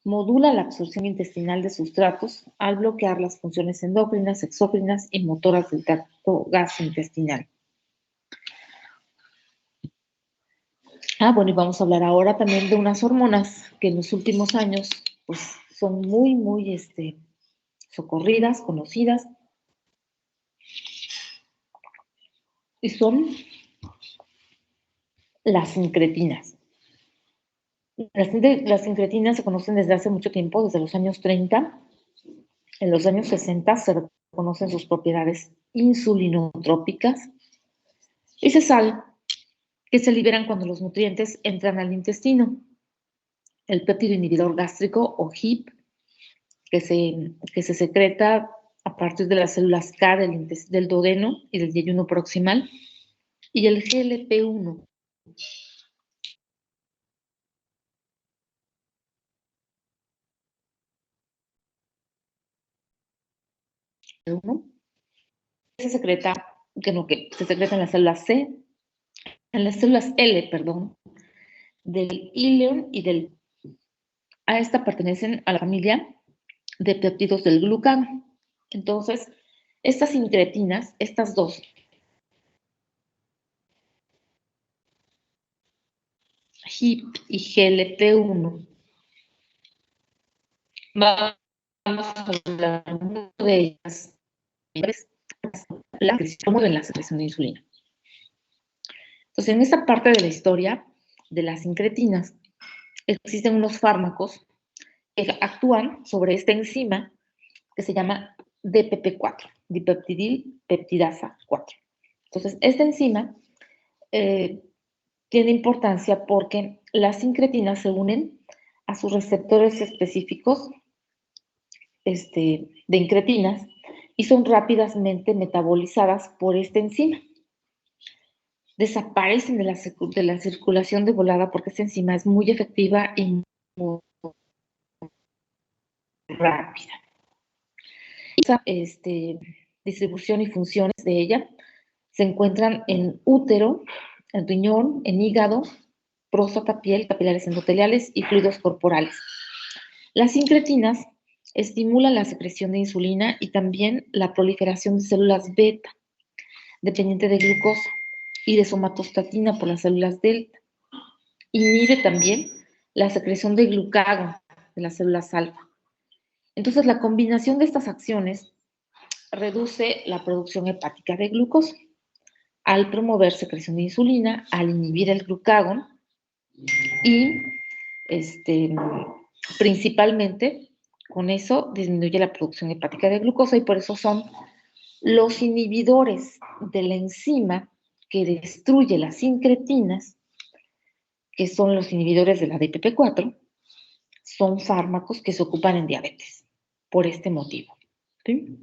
Modula la absorción intestinal de sustratos al bloquear las funciones endócrinas, exócrinas y motoras del tracto gastrointestinal. Bueno, y vamos a hablar ahora también de unas hormonas que en los últimos años pues, son muy socorridas, conocidas, y son las incretinas. Las incretinas se conocen desde hace mucho tiempo, desde los años 30. En los años 60 se reconocen sus propiedades insulinotrópicas y se sabe que se liberan cuando los nutrientes entran al intestino. El péptido inhibidor gástrico o HIP, que se secreta a partir de las células K del duodeno y del yeyuno proximal, y el GLP-1. Se secreta, que se secreta en las células en las células L, del ileón y del. A esta pertenecen a la familia de péptidos del glucagón. Entonces, estas incretinas, estas dos, HIP y GLP-1, vamos a hablar de ellas. Promueven la secreción de insulina. Entonces, en esta parte de la historia de las incretinas, existen unos fármacos que actúan sobre esta enzima que se llama DPP4, dipeptidil peptidasa 4. Entonces, esta enzima tiene importancia porque las incretinas se unen a sus receptores específicos de incretinas y son rápidamente metabolizadas por esta enzima. Desaparecen de la circulación de volada porque esta enzima es muy efectiva y muy rápida. Esa distribución y funciones de ella se encuentran en útero, en riñón, en hígado, próstata, piel, capilares endoteliales y fluidos corporales. Las incretinas estimulan la secreción de insulina y también la proliferación de células beta, dependiente de glucosa, y de somatostatina por las células delta. Inhibe también la secreción de glucagón de las células alfa. Entonces, la combinación de estas acciones reduce la producción hepática de glucosa al promover secreción de insulina, al inhibir el glucagón y principalmente con eso disminuye la producción hepática de glucosa, y por eso son los inhibidores de la enzima que destruye las incretinas, que son los inhibidores de la DPP4, son fármacos que se ocupan en diabetes, por este motivo. ¿Sí?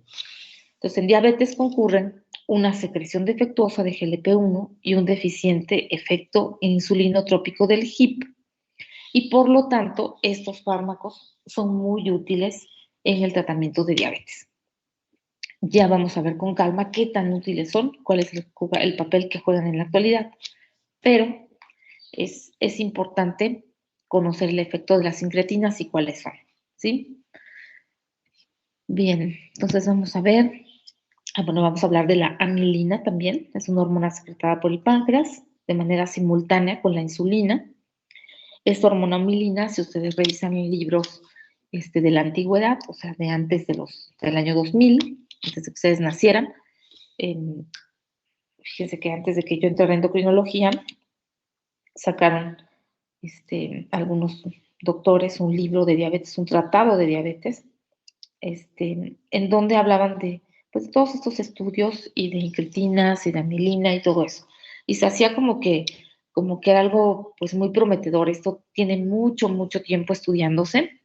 Entonces, en diabetes concurren una secreción defectuosa de GLP-1 y un deficiente efecto insulinotrópico del HIP, y por lo tanto, estos fármacos son muy útiles en el tratamiento de diabetes. Ya vamos a ver con calma qué tan útiles son, cuál es el papel que juegan en la actualidad, pero es importante conocer el efecto de las incretinas y cuáles son, ¿sí? Bien, entonces vamos a ver. Vamos a hablar de la amilina también. Es una hormona secretada por el páncreas de manera simultánea con la insulina. Esta hormona amilina, si ustedes revisan en libros de la antigüedad, o sea, de antes del año 2000, antes de que ustedes nacieran, fíjense que antes de que yo entrara en endocrinología, sacaron algunos doctores un libro de diabetes, un tratado de diabetes, en donde hablaban de todos estos estudios y de incretinas y de amilina y todo eso. y se hacía como que era algo pues muy prometedor. Esto tiene mucho, mucho tiempo estudiándose,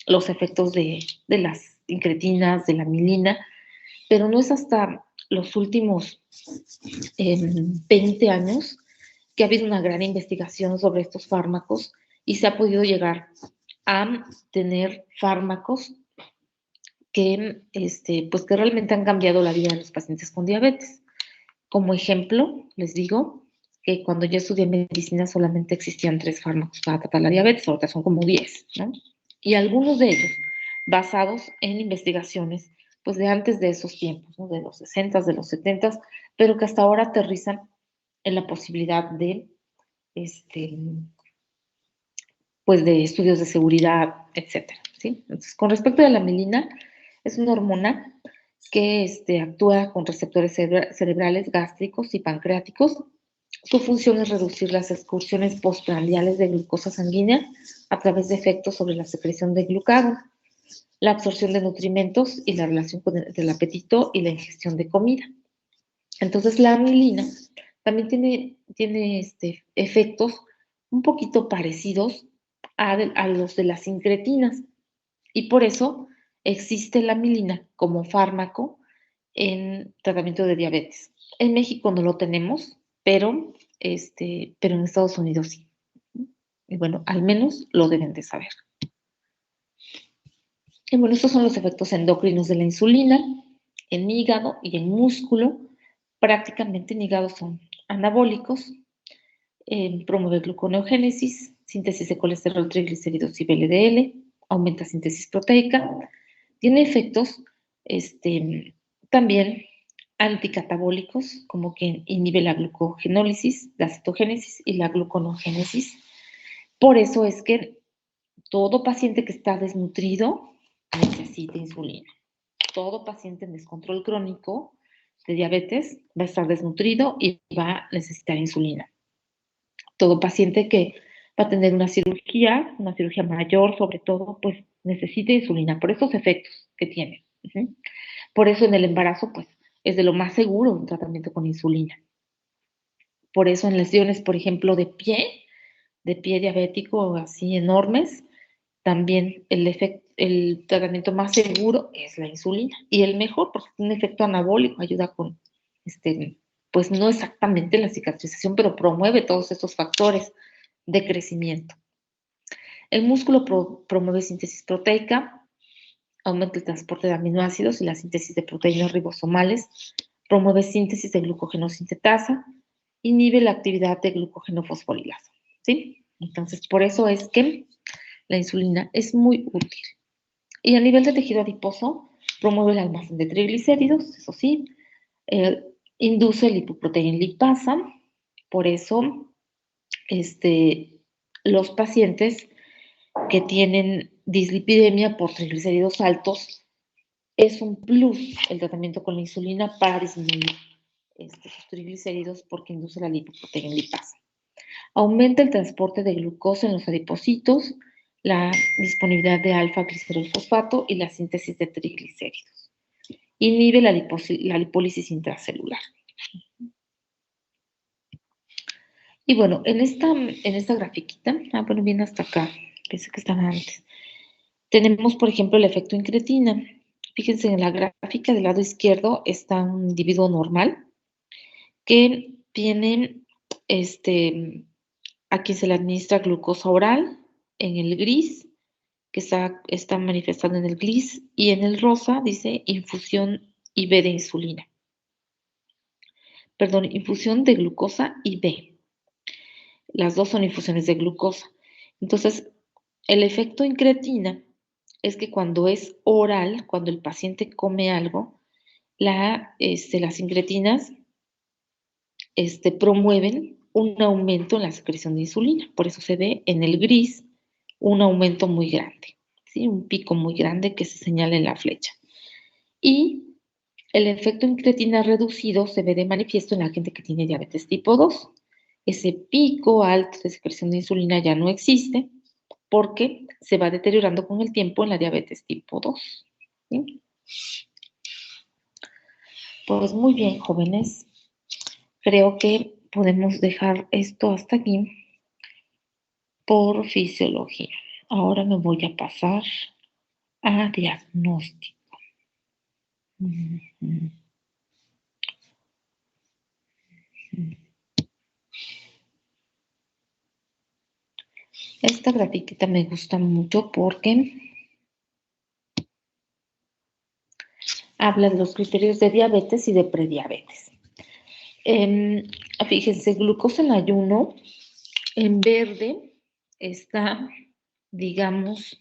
los efectos de las incretinas, de la milina, pero no es hasta los últimos 20 años que ha habido una gran investigación sobre estos fármacos y se ha podido llegar a tener fármacos que, pues que realmente han cambiado la vida de los pacientes con diabetes. Como ejemplo, les digo que cuando yo estudié medicina solamente existían 3 fármacos para tratar la diabetes, ahorita son como 10, ¿no? Y algunos de ellos basados en investigaciones pues de antes de esos tiempos, ¿no? De los 60, de los 70, pero que hasta ahora aterrizan en la posibilidad de, este, pues de estudios de seguridad, etcétera, ¿sí? Entonces, con respecto a la mielina, es una hormona que actúa con receptores cerebrales, gástricos y pancreáticos. Su función es reducir las excursiones postprandiales de glucosa sanguínea a través de efectos sobre la secreción de glucagón, la absorción de nutrimentos y la relación entre el apetito y la ingestión de comida. Entonces, la mielina también tiene efectos un poquito parecidos a los de las incretinas y por eso existe la mielina como fármaco en tratamiento de diabetes. En México no lo tenemos, pero en Estados Unidos sí. Y bueno, al menos lo deben de saber. Y bueno, estos son los efectos endocrinos de la insulina en hígado y en músculo. Prácticamente en hígado son anabólicos, promueve gluconeogénesis, síntesis de colesterol, triglicéridos y VLDL, aumenta síntesis proteica, tiene efectos también anticatabólicos, como que inhibe la glucogenólisis, la cetogénesis y la gluconeogénesis. Por eso es que todo paciente que está desnutrido necesita insulina. Todo paciente en descontrol crónico de diabetes va a estar desnutrido y va a necesitar insulina. Todo paciente que va a tener una cirugía mayor sobre todo, pues necesita insulina por esos efectos que tiene. Por eso en el embarazo, pues es de lo más seguro un tratamiento con insulina. Por eso en lesiones, por ejemplo, de pie diabético así enormes, también el tratamiento más seguro es la insulina y el mejor porque tiene un efecto anabólico, ayuda con, pues no exactamente la cicatrización, pero promueve todos estos factores de crecimiento. El músculo promueve síntesis proteica, aumenta el transporte de aminoácidos y la síntesis de proteínas ribosomales, promueve síntesis de glucógeno sintetasa, inhibe la actividad de glucógeno fosforilasa, ¿sí? Entonces, por eso es que la insulina es muy útil. Y a nivel de tejido adiposo, promueve el almacén de triglicéridos, eso sí, induce lipoproteína lipasa, por eso los pacientes que tienen dislipidemia por triglicéridos altos, es un plus el tratamiento con la insulina para disminuir sus triglicéridos porque induce la lipoproteína lipasa. Aumenta el transporte de glucosa en los adipocitos, la disponibilidad de alfa-glicerol fosfato y la síntesis de triglicéridos. Inhibe la lipólisis intracelular. Y bueno, en esta grafiquita, bueno, viene hasta acá, pensé que estaba antes. Tenemos, por ejemplo, el efecto incretina. Fíjense, en la gráfica del lado izquierdo está un individuo normal que tiene a quien se le administra glucosa oral en el gris, que está manifestado en el gris, y en el rosa dice infusión IV de insulina. Perdón, infusión de glucosa IV. Las dos son infusiones de glucosa. Entonces, el efecto incretina es que cuando es oral, cuando el paciente come algo, las incretinas promueven un aumento en la secreción de insulina. Por eso se ve en el gris un aumento muy grande, ¿sí? Un pico muy grande que se señala en la flecha. Y el efecto incretina reducido se ve de manifiesto en la gente que tiene diabetes tipo 2. Ese pico alto de secreción de insulina ya no existe porque se va deteriorando con el tiempo en la diabetes tipo 2. ¿Sí? Pues muy bien, jóvenes. Creo que podemos dejar esto hasta aquí por fisiología. Ahora me voy a pasar a diagnóstico. Esta grafiquita me gusta mucho porque habla de los criterios de diabetes y de prediabetes. Fíjense, glucosa en ayuno, en verde está, digamos,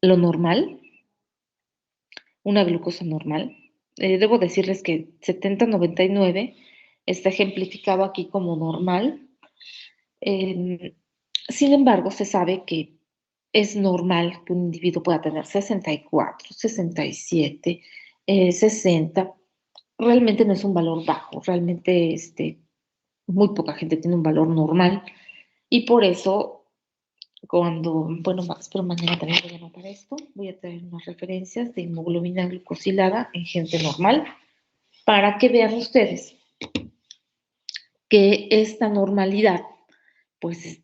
lo normal, una glucosa normal. Debo decirles que 70-99 está ejemplificado aquí como normal. Sin embargo, se sabe que es normal que un individuo pueda tener 64, 67, 60. Realmente no es un valor bajo, realmente muy poca gente tiene un valor normal y por eso bueno, espero mañana también voy a anotar esto, voy a traer unas referencias de hemoglobina glucosilada en gente normal para que vean ustedes que esta normalidad pues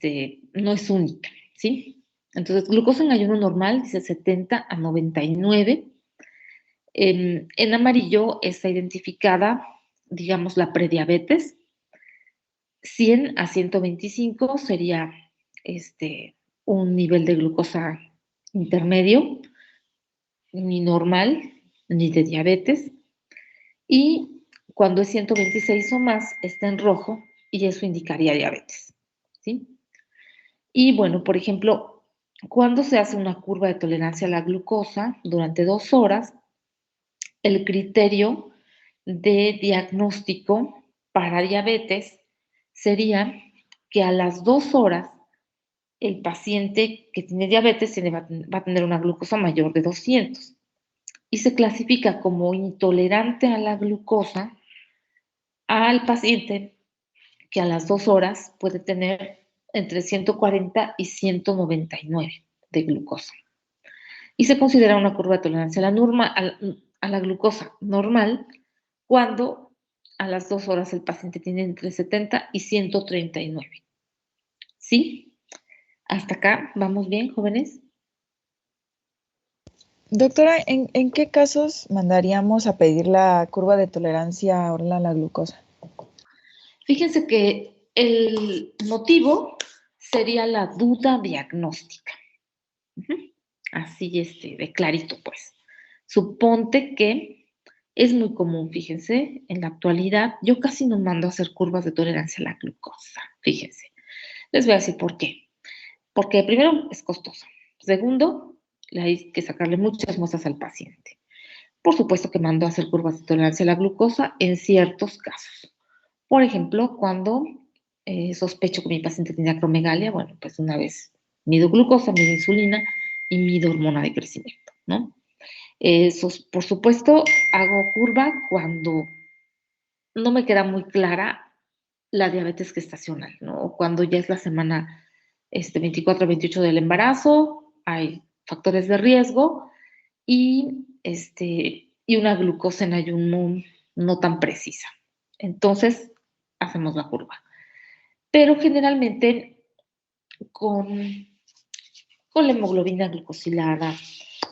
no es única, ¿sí? Entonces, glucosa en ayuno normal dice 70-99. En amarillo está identificada, digamos, la prediabetes. 100-125 sería un nivel de glucosa intermedio, ni normal, ni de diabetes. Y cuando es 126 o más, está en rojo y eso indicaría diabetes, ¿sí? Y bueno, por ejemplo, cuando se hace una curva de tolerancia a la glucosa durante 2 horas, el criterio de diagnóstico para diabetes sería que a las 2 horas el paciente que tiene diabetes va a tener una glucosa mayor de 200 y se clasifica como intolerante a la glucosa al paciente que a las 2 horas puede tener entre 140 y 199 de glucosa. Y se considera una curva de tolerancia a la glucosa normal cuando a las 2 horas el paciente tiene entre 70 y 139. ¿Sí? ¿Hasta acá vamos bien, jóvenes? Doctora, ¿en qué casos mandaríamos a pedir la curva de tolerancia oral a la glucosa? Fíjense que el motivo sería la duda diagnóstica. Así, de clarito, pues. Suponte que es muy común, fíjense, en la actualidad, yo casi no mando a hacer curvas de tolerancia a la glucosa, fíjense. Les voy a decir por qué. Porque primero es costoso. Segundo, hay que sacarle muchas muestras al paciente. Por supuesto que mando a hacer curvas de tolerancia a la glucosa en ciertos casos. Por ejemplo, cuando sospecho que mi paciente tiene acromegalia, bueno, pues una vez mido glucosa, mido insulina y mido hormona de crecimiento, ¿no? Por supuesto, hago curva cuando no me queda muy clara la diabetes gestacional, ¿no? O cuando ya es la semana 24-28 del embarazo, hay factores de riesgo y una glucosa en ayuno no tan precisa. Entonces, hacemos la curva. Pero generalmente con, con la hemoglobina glucosilada,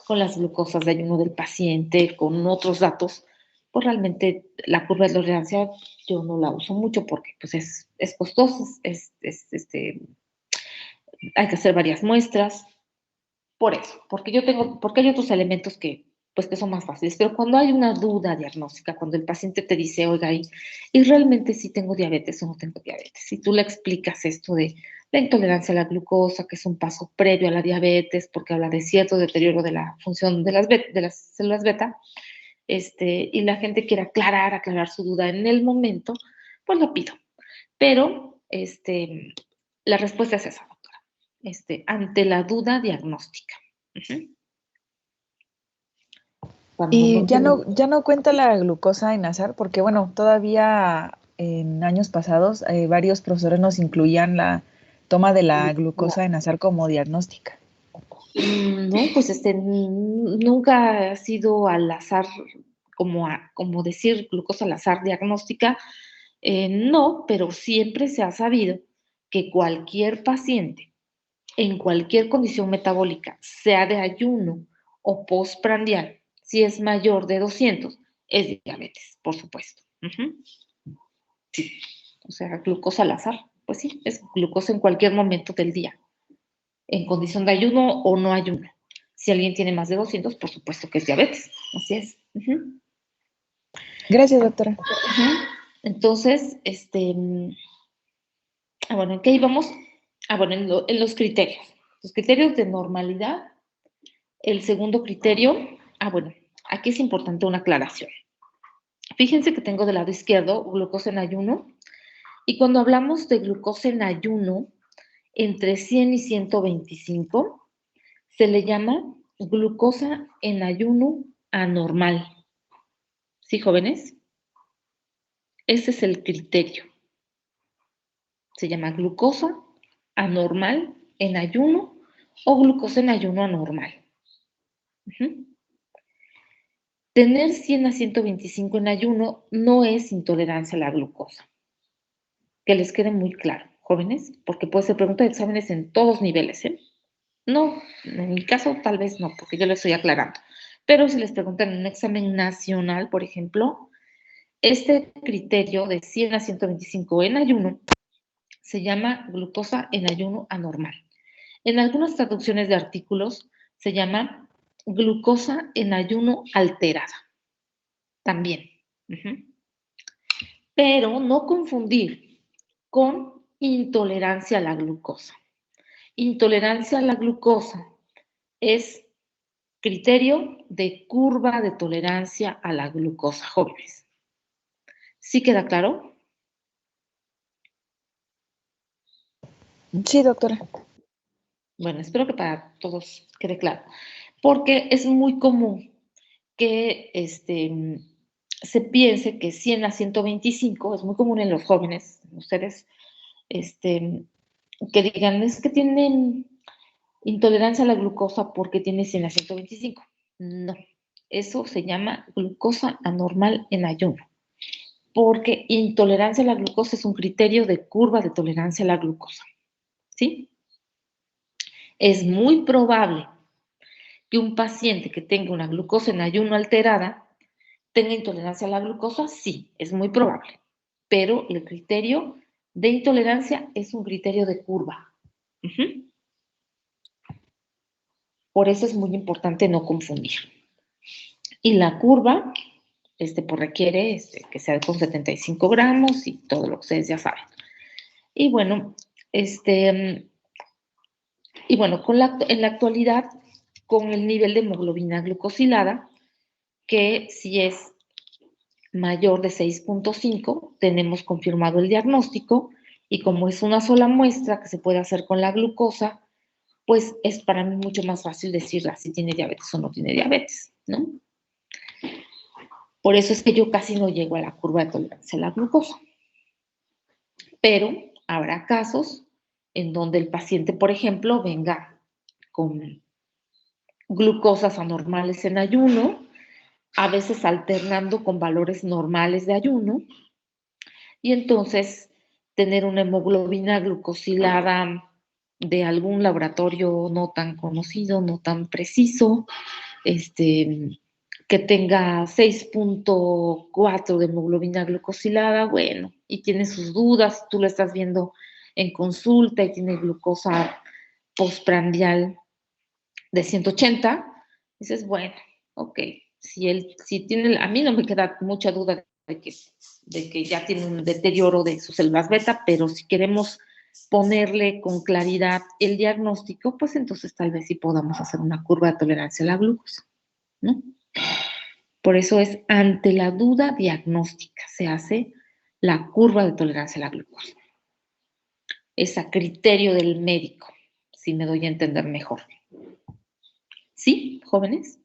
con las glucosas de ayuno del paciente, con otros datos, pues realmente la curva de tolerancia yo no la uso mucho porque pues es costoso, hay que hacer varias muestras, por eso, porque hay otros elementos que son más fáciles, pero cuando hay una duda diagnóstica, cuando el paciente te dice, oiga, y realmente sí tengo diabetes o no tengo diabetes, si tú le explicas esto de la intolerancia a la glucosa, que es un paso previo a la diabetes, porque habla de cierto deterioro de la función de las células beta, y la gente quiere aclarar su duda en el momento, pues lo pido. Pero, la respuesta es esa, doctora, ante la duda diagnóstica. Y ya no cuenta la glucosa en azar, porque bueno, todavía en años pasados varios profesores nos incluían la toma de la glucosa en azar como diagnóstica. No, pues nunca ha sido al azar como decir glucosa al azar diagnóstica, no, pero siempre se ha sabido que cualquier paciente en cualquier condición metabólica, sea de ayuno o postprandial, si es mayor de 200, es diabetes, por supuesto. Sí, o sea, glucosa al azar, pues sí, es glucosa en cualquier momento del día, en condición de ayuno o no ayuno. Si alguien tiene más de 200, por supuesto que es diabetes, así es. Gracias, doctora. Entonces, bueno, ¿en qué íbamos? Bueno, en los criterios. Los criterios de normalidad. El segundo criterio, bueno, aquí es importante una aclaración. Fíjense que tengo del lado izquierdo glucosa en ayuno, y cuando hablamos de glucosa en ayuno, entre 100 y 125, se le llama glucosa en ayuno anormal. ¿Sí, jóvenes? Ese es el criterio. Se llama glucosa anormal en ayuno o glucosa en ayuno anormal. Tener 100 a 125 en ayuno no es intolerancia a la glucosa. Que les quede muy claro, jóvenes, porque puede ser pregunta de exámenes en todos niveles, ¿eh? No, en mi caso tal vez no, porque yo lo estoy aclarando. Pero si les preguntan en un examen nacional, por ejemplo, este criterio de 100 a 125 en ayuno se llama glucosa en ayuno anormal. En algunas traducciones de artículos se llama glucosa en ayuno alterada. También. Pero no confundir con intolerancia a la glucosa. Intolerancia a la glucosa es criterio de curva de tolerancia a la glucosa, jóvenes. ¿Sí queda claro? Sí, doctora. Bueno, espero que para todos quede claro, porque es muy común que se piense que 100 a 125, es muy común en los jóvenes, ustedes, que digan, es que tienen intolerancia a la glucosa porque tiene 100 a 125. No, eso se llama glucosa anormal en ayuno, porque intolerancia a la glucosa es un criterio de curva de tolerancia a la glucosa, ¿sí? Es muy probable que un paciente que tenga una glucosa en ayuno alterada tenga intolerancia a la glucosa, sí, es muy probable, pero el criterio de intolerancia es un criterio de curva. Por eso es muy importante no confundir. Y la curva, pues requiere que sea con 75 gramos y todo lo que ustedes ya saben. Y bueno, en la actualidad, con el nivel de hemoglobina glucosilada, que si es mayor de 6.5, tenemos confirmado el diagnóstico, y como es una sola muestra que se puede hacer con la glucosa, pues es para mí mucho más fácil decirla si tiene diabetes o no tiene diabetes, ¿no? Por eso es que yo casi no llego a la curva de tolerancia a la glucosa. Pero habrá casos en donde el paciente, por ejemplo, venga con glucosas anormales en ayuno, a veces alternando con valores normales de ayuno, y entonces tener una hemoglobina glucosilada de algún laboratorio no tan conocido, no tan preciso, que tenga 6.4 de hemoglobina glucosilada, bueno, y tiene sus dudas, tú lo estás viendo en consulta y tiene glucosa postprandial de 180, dices, bueno, ok, si tiene, a mí no me queda mucha duda de que ya tiene un deterioro de sus células beta, pero si queremos ponerle con claridad el diagnóstico, pues entonces tal vez sí podamos hacer una curva de tolerancia a la glucosa, ¿no? Por eso es ante la duda diagnóstica, se hace la curva de tolerancia a la glucosa. Es a criterio del médico, si me doy a entender mejor. ¿Sí, jóvenes?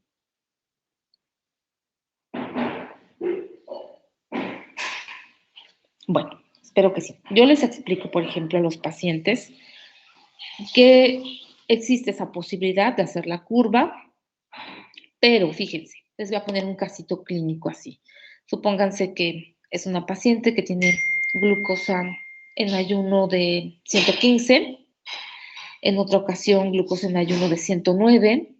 Bueno, espero que sí. Yo les explico, por ejemplo, a los pacientes que existe esa posibilidad de hacer la curva, pero fíjense, Les voy a poner un casito clínico así. Supónganse que es una paciente que tiene glucosa en ayuno de 115, en otra ocasión glucosa en ayuno de 109,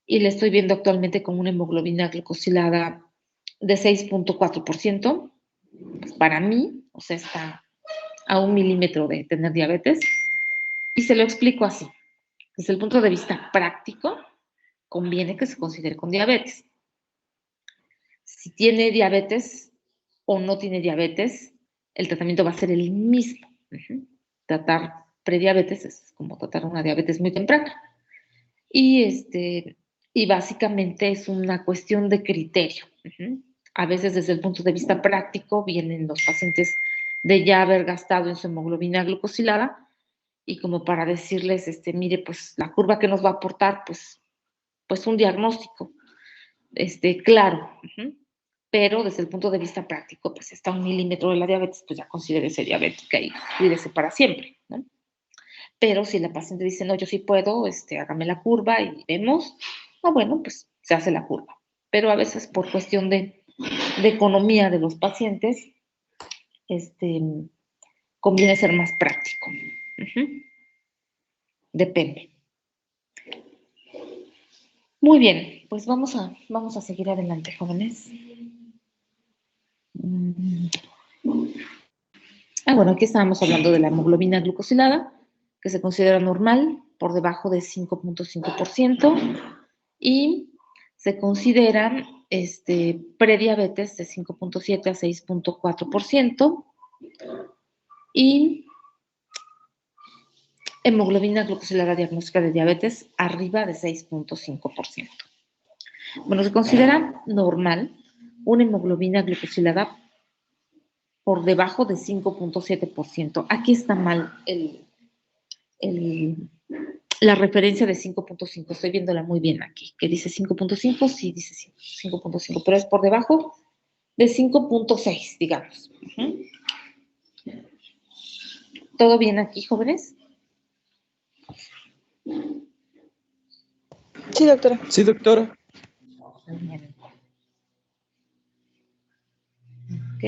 y le estoy viendo actualmente con una hemoglobina glucosilada de 6.4%. Pues para mí, o sea, está a 1 milímetro de tener diabetes. Y se lo explico así. Desde el punto de vista práctico, conviene que se considere con diabetes. Si tiene diabetes o no tiene diabetes, el tratamiento va a ser el mismo. Tratar prediabetes es como tratar una diabetes muy temprana. Y básicamente es una cuestión de criterio. A veces desde el punto de vista práctico vienen los pacientes de ya haber gastado en su hemoglobina glucosilada y como para decirles, mire, pues la curva que nos va a aportar, pues un diagnóstico, claro. Pero desde el punto de vista práctico, pues está a 1 milímetro de la diabetes, pues ya considérese diabética y cuídese para siempre, ¿no? Pero si la paciente dice, no, yo sí puedo, hágame la curva y vemos, bueno, pues se hace la curva. Pero a veces por cuestión de economía de los pacientes, conviene ser más práctico. Depende. Muy bien, pues vamos a seguir adelante, jóvenes. Bueno, aquí estábamos hablando de la hemoglobina glucosilada, que se considera normal, por debajo de 5.5%, y se consideran prediabetes de 5.7 a 6.4%, y hemoglobina glucosilada diagnóstica de diabetes arriba de 6.5%. Bueno, se considera normal una hemoglobina glucosilada por debajo de 5.7%. Aquí está mal la referencia de 5.5. Estoy viéndola muy bien aquí, que dice 5.5, sí dice 5.5, pero es por debajo de 5.6, digamos. ¿Todo bien aquí, jóvenes? Sí, doctora. Sí, doctora. Bien. Ok.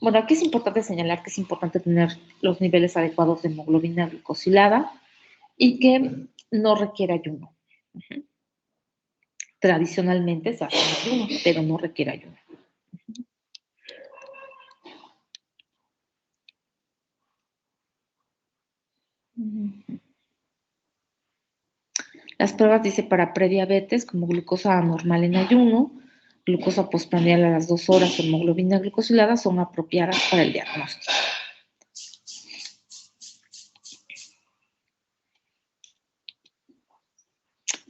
Bueno, aquí es importante señalar que es importante tener los niveles adecuados de hemoglobina glucosilada y que no requiere ayuno. Tradicionalmente se hace ayuno, pero no requiere ayuno. Las pruebas dice para prediabetes como glucosa anormal en ayuno, glucosa postprandial a las 2 horas o hemoglobina glucosilada son apropiadas para el diagnóstico.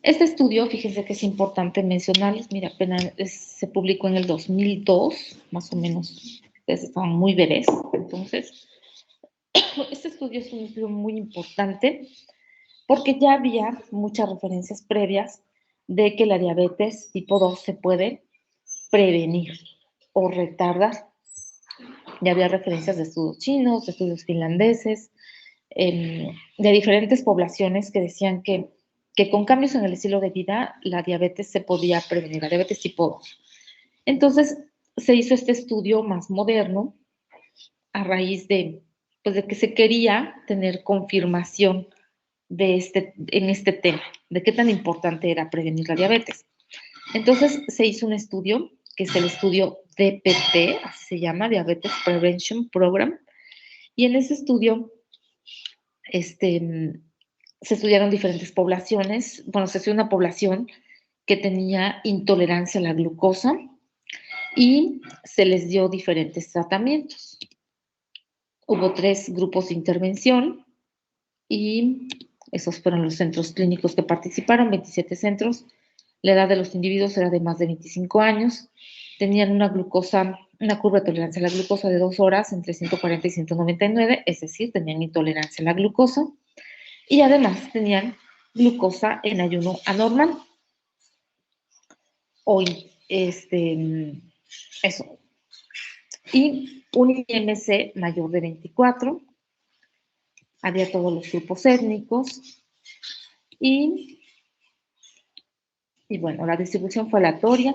Este estudio, fíjense que es importante mencionarles, mira, apenas se publicó en el 2002, más o menos, ustedes estaban muy bebés, entonces, este estudio es un estudio muy importante porque ya había muchas referencias previas de que la diabetes tipo 2 se puede prevenir o retardar. Ya había referencias de estudios chinos, de estudios finlandeses, de diferentes poblaciones que decían que con cambios en el estilo de vida la diabetes se podía prevenir, la diabetes tipo 2. Entonces se hizo este estudio más moderno a raíz de que se quería tener confirmación en este tema, de qué tan importante era prevenir la diabetes. Entonces se hizo un estudio, que es el estudio DPP, así se llama, Diabetes Prevention Program, y en ese estudio se estudiaron diferentes poblaciones. Bueno, se estudió una población que tenía intolerancia a la glucosa y se les dio diferentes tratamientos. Hubo 3 grupos de intervención y esos fueron los centros clínicos que participaron, 27 centros. La edad de los individuos era de más de 25 años. Tenían una curva de tolerancia a la glucosa de 2 horas entre 140 y 199, es decir, tenían intolerancia a la glucosa. Y además tenían glucosa en ayuno anormal. Eso. Y un IMC mayor de 24. Había todos los grupos étnicos. Y Y bueno, la distribución fue aleatoria.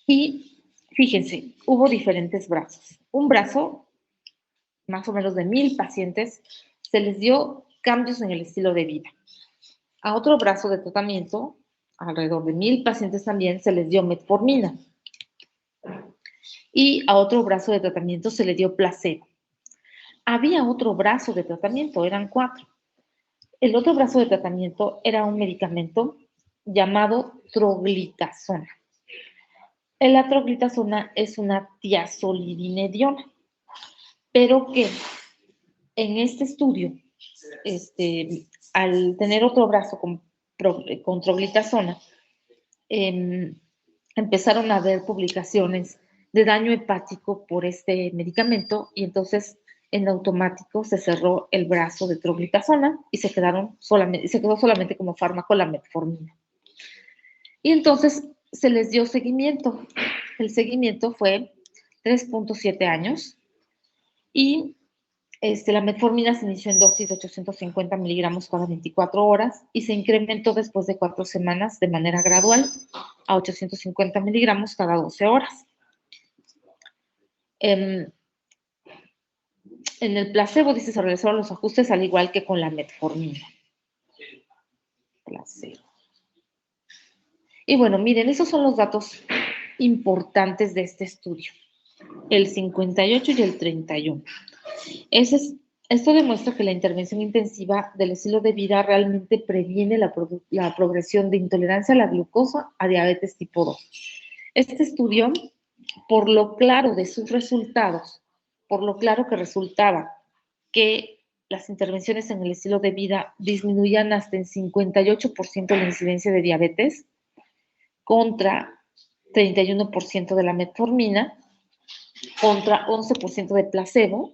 Y fíjense, hubo diferentes brazos. Un brazo, más o menos de 1,000 pacientes, se les dio cambios en el estilo de vida. A otro brazo de tratamiento, alrededor de 1,000 pacientes también, se les dio metformina. Y a otro brazo de tratamiento se le dio placebo. Había otro brazo de tratamiento, eran 4. El otro brazo de tratamiento era un medicamento llamado troglitazona. La troglitazona es una tiazolidinediona, pero que en este estudio, al tener otro brazo con troglitazona, empezaron a haber publicaciones de daño hepático por este medicamento y entonces en automático se cerró el brazo de troglitazona y se quedó solamente como fármaco la metformina. Y entonces se les dio seguimiento. El seguimiento fue 3.7 años y la metformina se inició en dosis de 850 miligramos cada 24 horas y se incrementó después de 4 semanas de manera gradual a 850 miligramos cada 12 horas. En el placebo, dice, se realizaron los ajustes al igual que con la metformina. Placebo. Y bueno, miren, esos son los datos importantes de este estudio. El 58 y el 31. Esto demuestra que la intervención intensiva del estilo de vida realmente previene la progresión de intolerancia a la glucosa a diabetes tipo 2. Este estudio, por lo claro de sus resultados, por lo claro que resultaba que las intervenciones en el estilo de vida disminuían hasta en 58% la incidencia de diabetes contra 31% de la metformina, contra 11% de placebo,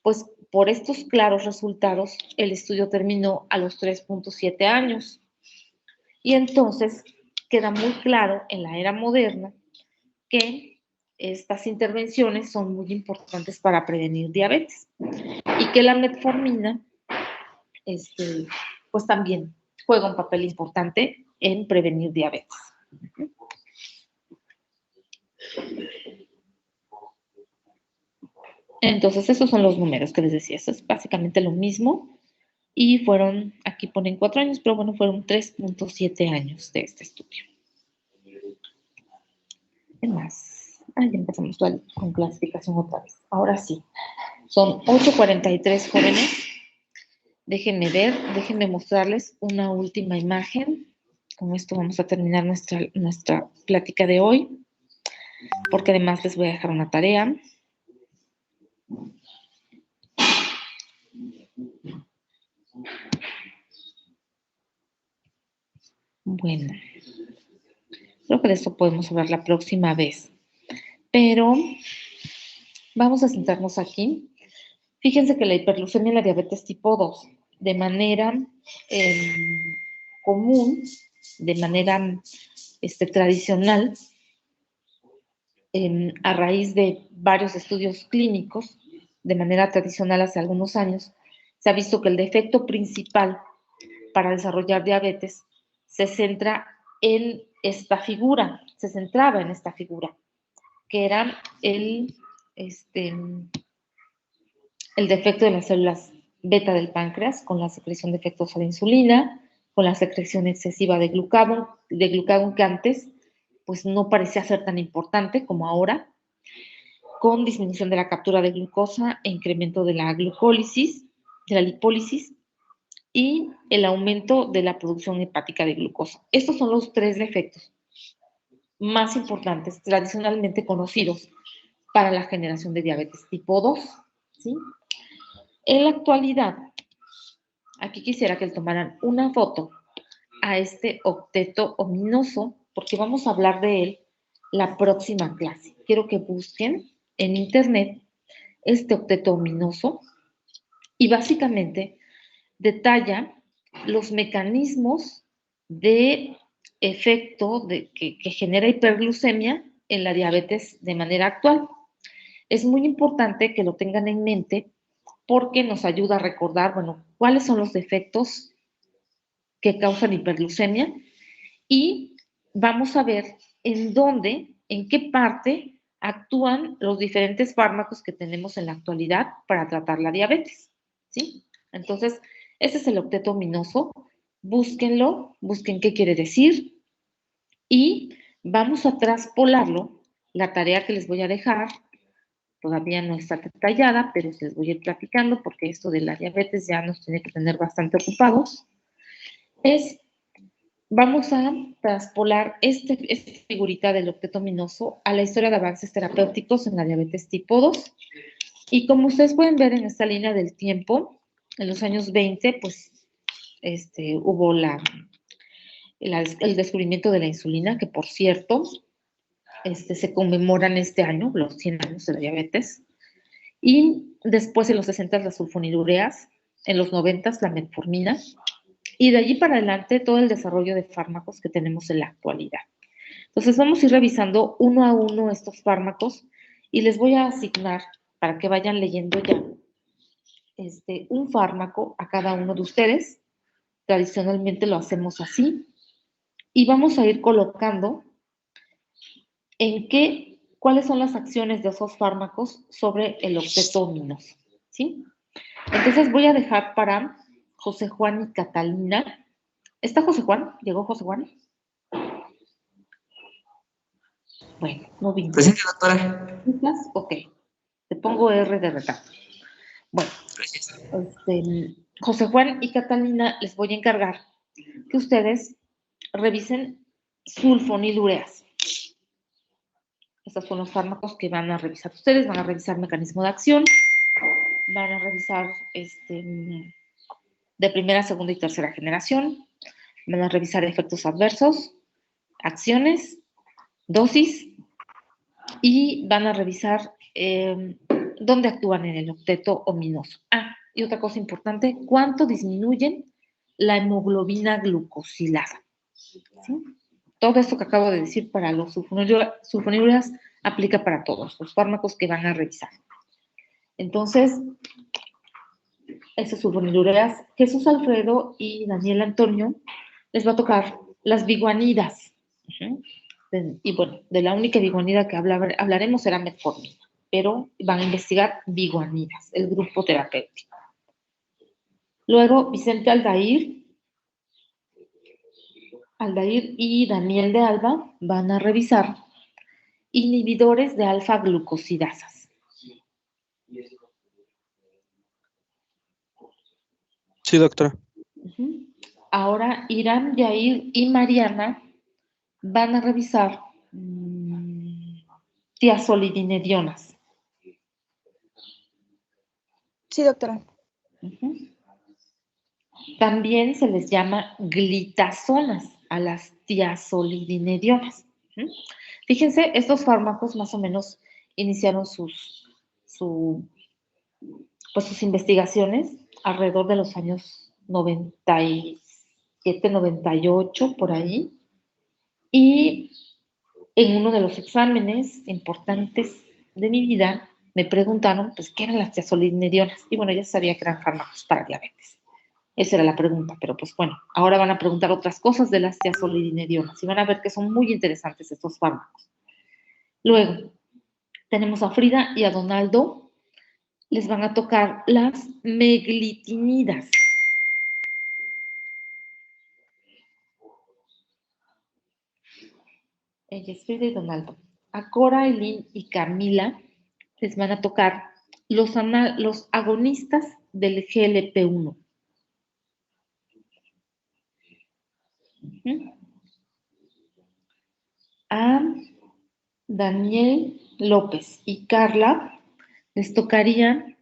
pues por estos claros resultados, el estudio terminó a los 3.7 años. Y entonces queda muy claro en la era moderna que estas intervenciones son muy importantes para prevenir diabetes y que la metformina, pues también juega un papel importante en prevenir diabetes. Entonces, esos son los números que les decía. Eso es básicamente lo mismo. Y fueron, aquí ponen 4 años, pero bueno, fueron 3.7 años de este estudio. ¿Qué más? Ya empezamos con clasificación otra vez. Ahora sí. Son 8:43 jóvenes. Déjenme ver, déjenme mostrarles una última imagen. Con esto vamos a terminar nuestra plática de hoy, porque además les voy a dejar una tarea. Bueno, creo que de esto podemos hablar la próxima vez, pero vamos a centrarnos aquí. Fíjense que la hiperglucemia y la diabetes tipo 2, de manera común, de manera tradicional, a raíz de varios estudios clínicos, de manera tradicional hace algunos años, se ha visto que el defecto principal para desarrollar diabetes se centraba en esta figura, que era el defecto de las células beta del páncreas, con la secreción defectuosa de insulina, con la secreción excesiva de glucagón que antes pues no parecía ser tan importante como ahora, con disminución de la captura de glucosa e incremento de la glucólisis, de la lipólisis, y el aumento de la producción hepática de glucosa. Estos son los 3 defectos más importantes, tradicionalmente conocidos para la generación de diabetes tipo 2, ¿sí? En la actualidad, aquí quisiera que le tomaran una foto a este octeto ominoso, porque vamos a hablar de él la próxima clase. Quiero que busquen en internet este octeto ominoso y básicamente detalla los mecanismos de efecto que genera hiperglucemia en la diabetes de manera actual. Es muy importante que lo tengan en mente porque nos ayuda a recordar, bueno, cuáles son los defectos que causan hiperglucemia y vamos a ver en dónde, en qué parte actúan los diferentes fármacos que tenemos en la actualidad para tratar la diabetes, ¿sí? Entonces, ese es el octeto ominoso. Búsquenlo, busquen qué quiere decir y vamos a traspolarlo. La tarea que les voy a dejar todavía no está detallada, pero les voy a ir platicando porque esto de la diabetes ya nos tiene que tener bastante ocupados. Vamos a traspolar esta figurita del octeto ominoso a la historia de avances terapéuticos en la diabetes tipo 2. Y como ustedes pueden ver en esta línea del tiempo, en los años 20, pues hubo el descubrimiento de la insulina, que por cierto, se conmemoran este año, los 100 años de la diabetes. Y después en los 60 las sulfonilureas, en los 90 la metformina, y de allí para adelante todo el desarrollo de fármacos que tenemos en la actualidad. Entonces vamos a ir revisando uno a uno estos fármacos y les voy a asignar, para que vayan leyendo ya, un fármaco a cada uno de ustedes. Tradicionalmente lo hacemos así. Y vamos a ir colocando cuáles son las acciones de esos fármacos sobre el octeto ominoso, ¿sí? Entonces voy a dejar para José Juan y Catalina. ¿Está José Juan? ¿Llegó José Juan? Bueno, no vino. Presente, doctora. Ok. Te pongo R de retrato. Bueno, José Juan y Catalina, les voy a encargar que ustedes revisen sulfonilureas. Estos son los fármacos que van a revisar ustedes. Van a revisar mecanismo de acción, van a revisar de primera, segunda y tercera generación, van a revisar efectos adversos, acciones, dosis, y van a revisar dónde actúan en el octeto ominoso. Y otra cosa importante, cuánto disminuyen la hemoglobina glucosilada. ¿Sí? Todo esto que acabo de decir para los sulfonilureas aplica para todos los fármacos que van a revisar. Entonces, esos sulfonilureas, Jesús Alfredo y Daniel Antonio les va a tocar las biguanidas. Y bueno, de la única biguanida que hablaremos será metformina, pero van a investigar biguanidas, el grupo terapéutico. Luego, Vicente Aldair y Daniel de Alba van a revisar inhibidores de alfa-glucosidasas. Sí, doctora. Ahora, Irán, Yair y Mariana van a revisar tiazolidinedionas. Sí, doctora. También se les llama glitazonas a las tiazolidinedionas. Fíjense, estos fármacos más o menos iniciaron sus investigaciones alrededor de los años 97, 98, por ahí. Y en uno de los exámenes importantes de mi vida me preguntaron, pues, ¿qué eran las tiazolidinedionas? Y bueno, ya sabía que eran fármacos para diabetes. Esa era la pregunta, pero pues bueno, ahora van a preguntar otras cosas de las tiazolidinedionas y van a ver que son muy interesantes estos fármacos. Luego, tenemos a Frida y a Donaldo, les van a tocar las meglitinidas. Ella es Frida y Donaldo. A Cora, Eileen y Camila les van a tocar los agonistas del GLP-1. A Daniel López y Carla les tocarían,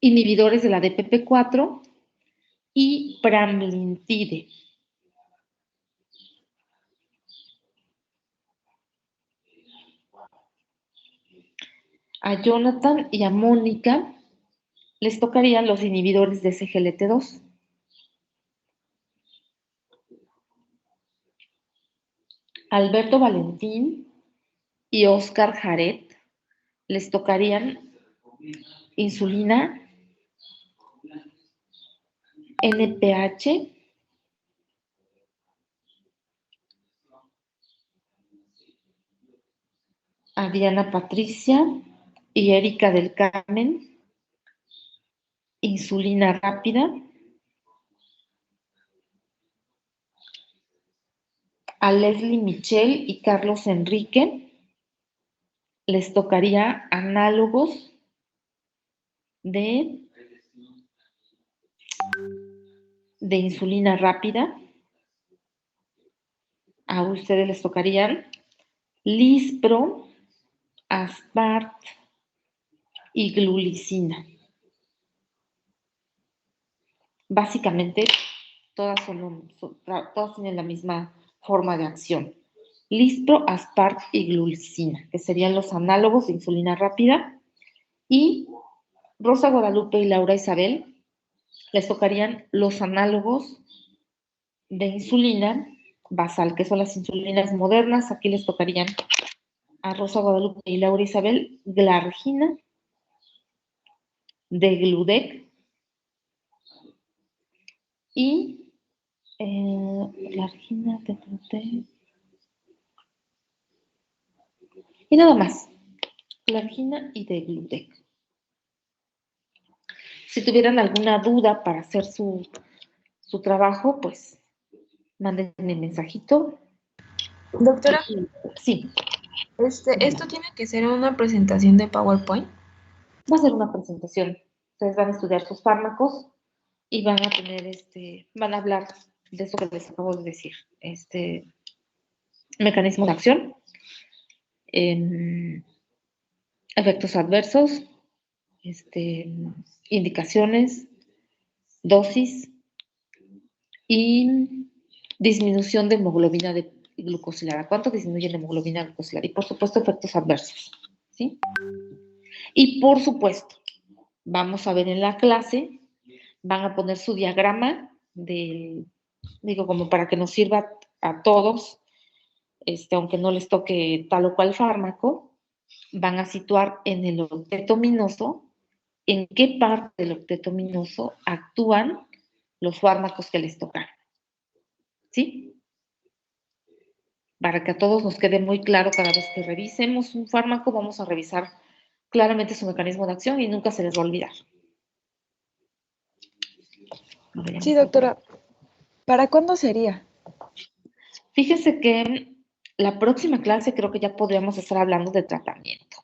inhibidores de la DPP4 y pramlintide. A Jonathan y a Mónica les tocarían los inhibidores de SGLT2. Alberto Valentín y Oscar Jaret les tocarían insulina NPH, a Diana Patricia y Erika del Carmen, insulina rápida, a Leslie Michelle y Carlos Enrique les tocaría análogos de insulina rápida. A ustedes les tocarían Lispro, Aspart y Glulicina. Básicamente, todas tienen la misma forma de acción. Lispro, Aspart y Glulicina, que serían los análogos de insulina rápida. Y Rosa Guadalupe y Laura Isabel les tocarían los análogos de insulina basal, que son las insulinas modernas. Aquí les tocarían a Rosa Guadalupe y Laura Isabel Glargina, Degludec y Glargina, Degludec y nada más. Glargina y Degludec. Si tuvieran alguna duda para hacer su trabajo, pues mándenme mensajito. Doctora, Sí, ¿esto tiene que ser una presentación de PowerPoint? va a ser una presentación. Ustedes van a estudiar sus fármacos y van a tener van a hablar de eso que les acabo de decir. Mecanismo de acción, efectos adversos, indicaciones, dosis y disminución de hemoglobina glucosilada. ¿Cuánto disminuye la hemoglobina glucosilada? Y por supuesto, efectos adversos. ¿Sí? Y por supuesto, vamos a ver en la clase, van a poner su diagrama como para que nos sirva a todos, aunque no les toque tal o cual fármaco, van a situar en el octeto minoso en qué parte del octeto minoso actúan los fármacos que les tocan. ¿Sí? Para que a todos nos quede muy claro cada vez que revisemos un fármaco, vamos a revisar claramente su mecanismo de acción y nunca se les va a olvidar. Sí, doctora. ¿Para cuándo sería? Fíjese que la próxima clase creo que ya podríamos estar hablando de tratamiento.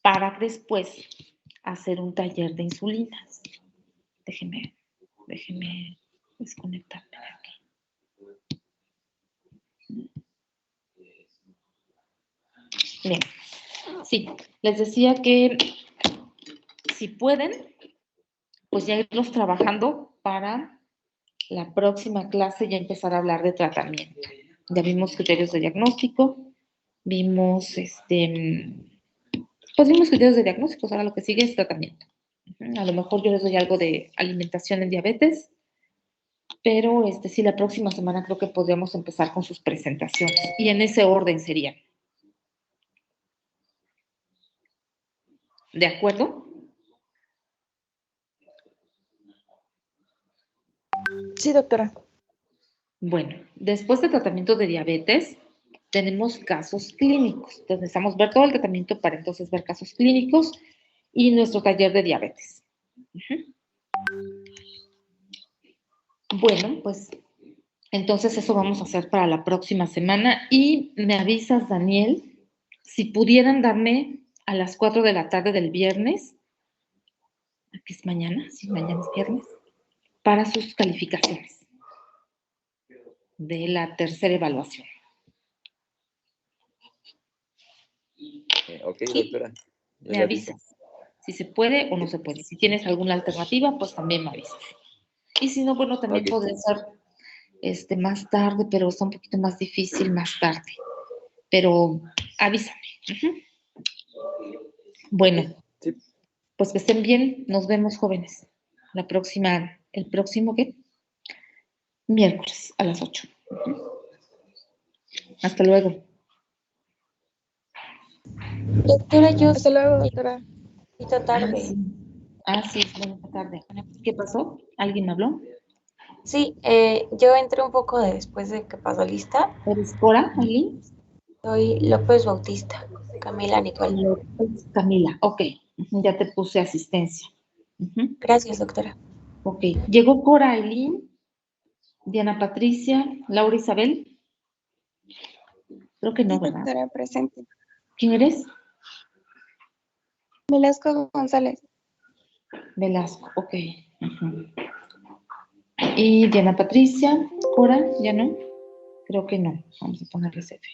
Para después hacer un taller de insulinas. Déjeme desconectarme de aquí. Bien, sí, les decía que si pueden, pues ya irlos trabajando para la próxima clase ya empezar a hablar de tratamiento. Ya vimos criterios de diagnóstico, vimos pues vimos criterios de diagnóstico, ahora lo que sigue es tratamiento. A lo mejor yo les doy algo de alimentación en diabetes, pero sí, la próxima semana creo que podríamos empezar con sus presentaciones y en ese orden serían. ¿De acuerdo? Sí, doctora. Bueno, después del tratamiento de diabetes, tenemos casos clínicos. Entonces, necesitamos ver todo el tratamiento para entonces ver casos clínicos y nuestro taller de diabetes. Bueno, pues entonces eso vamos a hacer para la próxima semana. Y me avisas, Daniel, si pudieran darme a las 4 de la tarde del viernes, aquí es mañana, sí, mañana es viernes, para sus calificaciones de la tercera evaluación. Ok, ¿Sí? doctora. Me avisas si se puede o no se puede. Si tienes alguna alternativa, pues también me avisas. Y si no, bueno, también podría ser más tarde, pero está un poquito más difícil más tarde. Pero avísame. Bueno, sí. Pues que estén bien. Nos vemos, jóvenes. El próximo, ¿qué? Miércoles a las 8. Hasta luego. Doctora, yo Hasta luego, doctora. esta tarde. Sí. Sí, buenas tardes. ¿Qué pasó? ¿Alguien me habló? Sí, yo entré un poco después de que pasó lista. ¿Eres Cora, Aileen? Soy López Bautista, Camila Nicole. Camila, ok. Ya te puse asistencia. Gracias, doctora. Ok. ¿Llegó Cora, Aileen? Diana Patricia, Laura Isabel. Creo que no, Sí, ¿verdad? doctora, presente. ¿Quién eres? Velasco González. Velasco, ok. Y Diana Patricia, Cora, ¿ya no? Creo que no. Vamos a ponerle CF.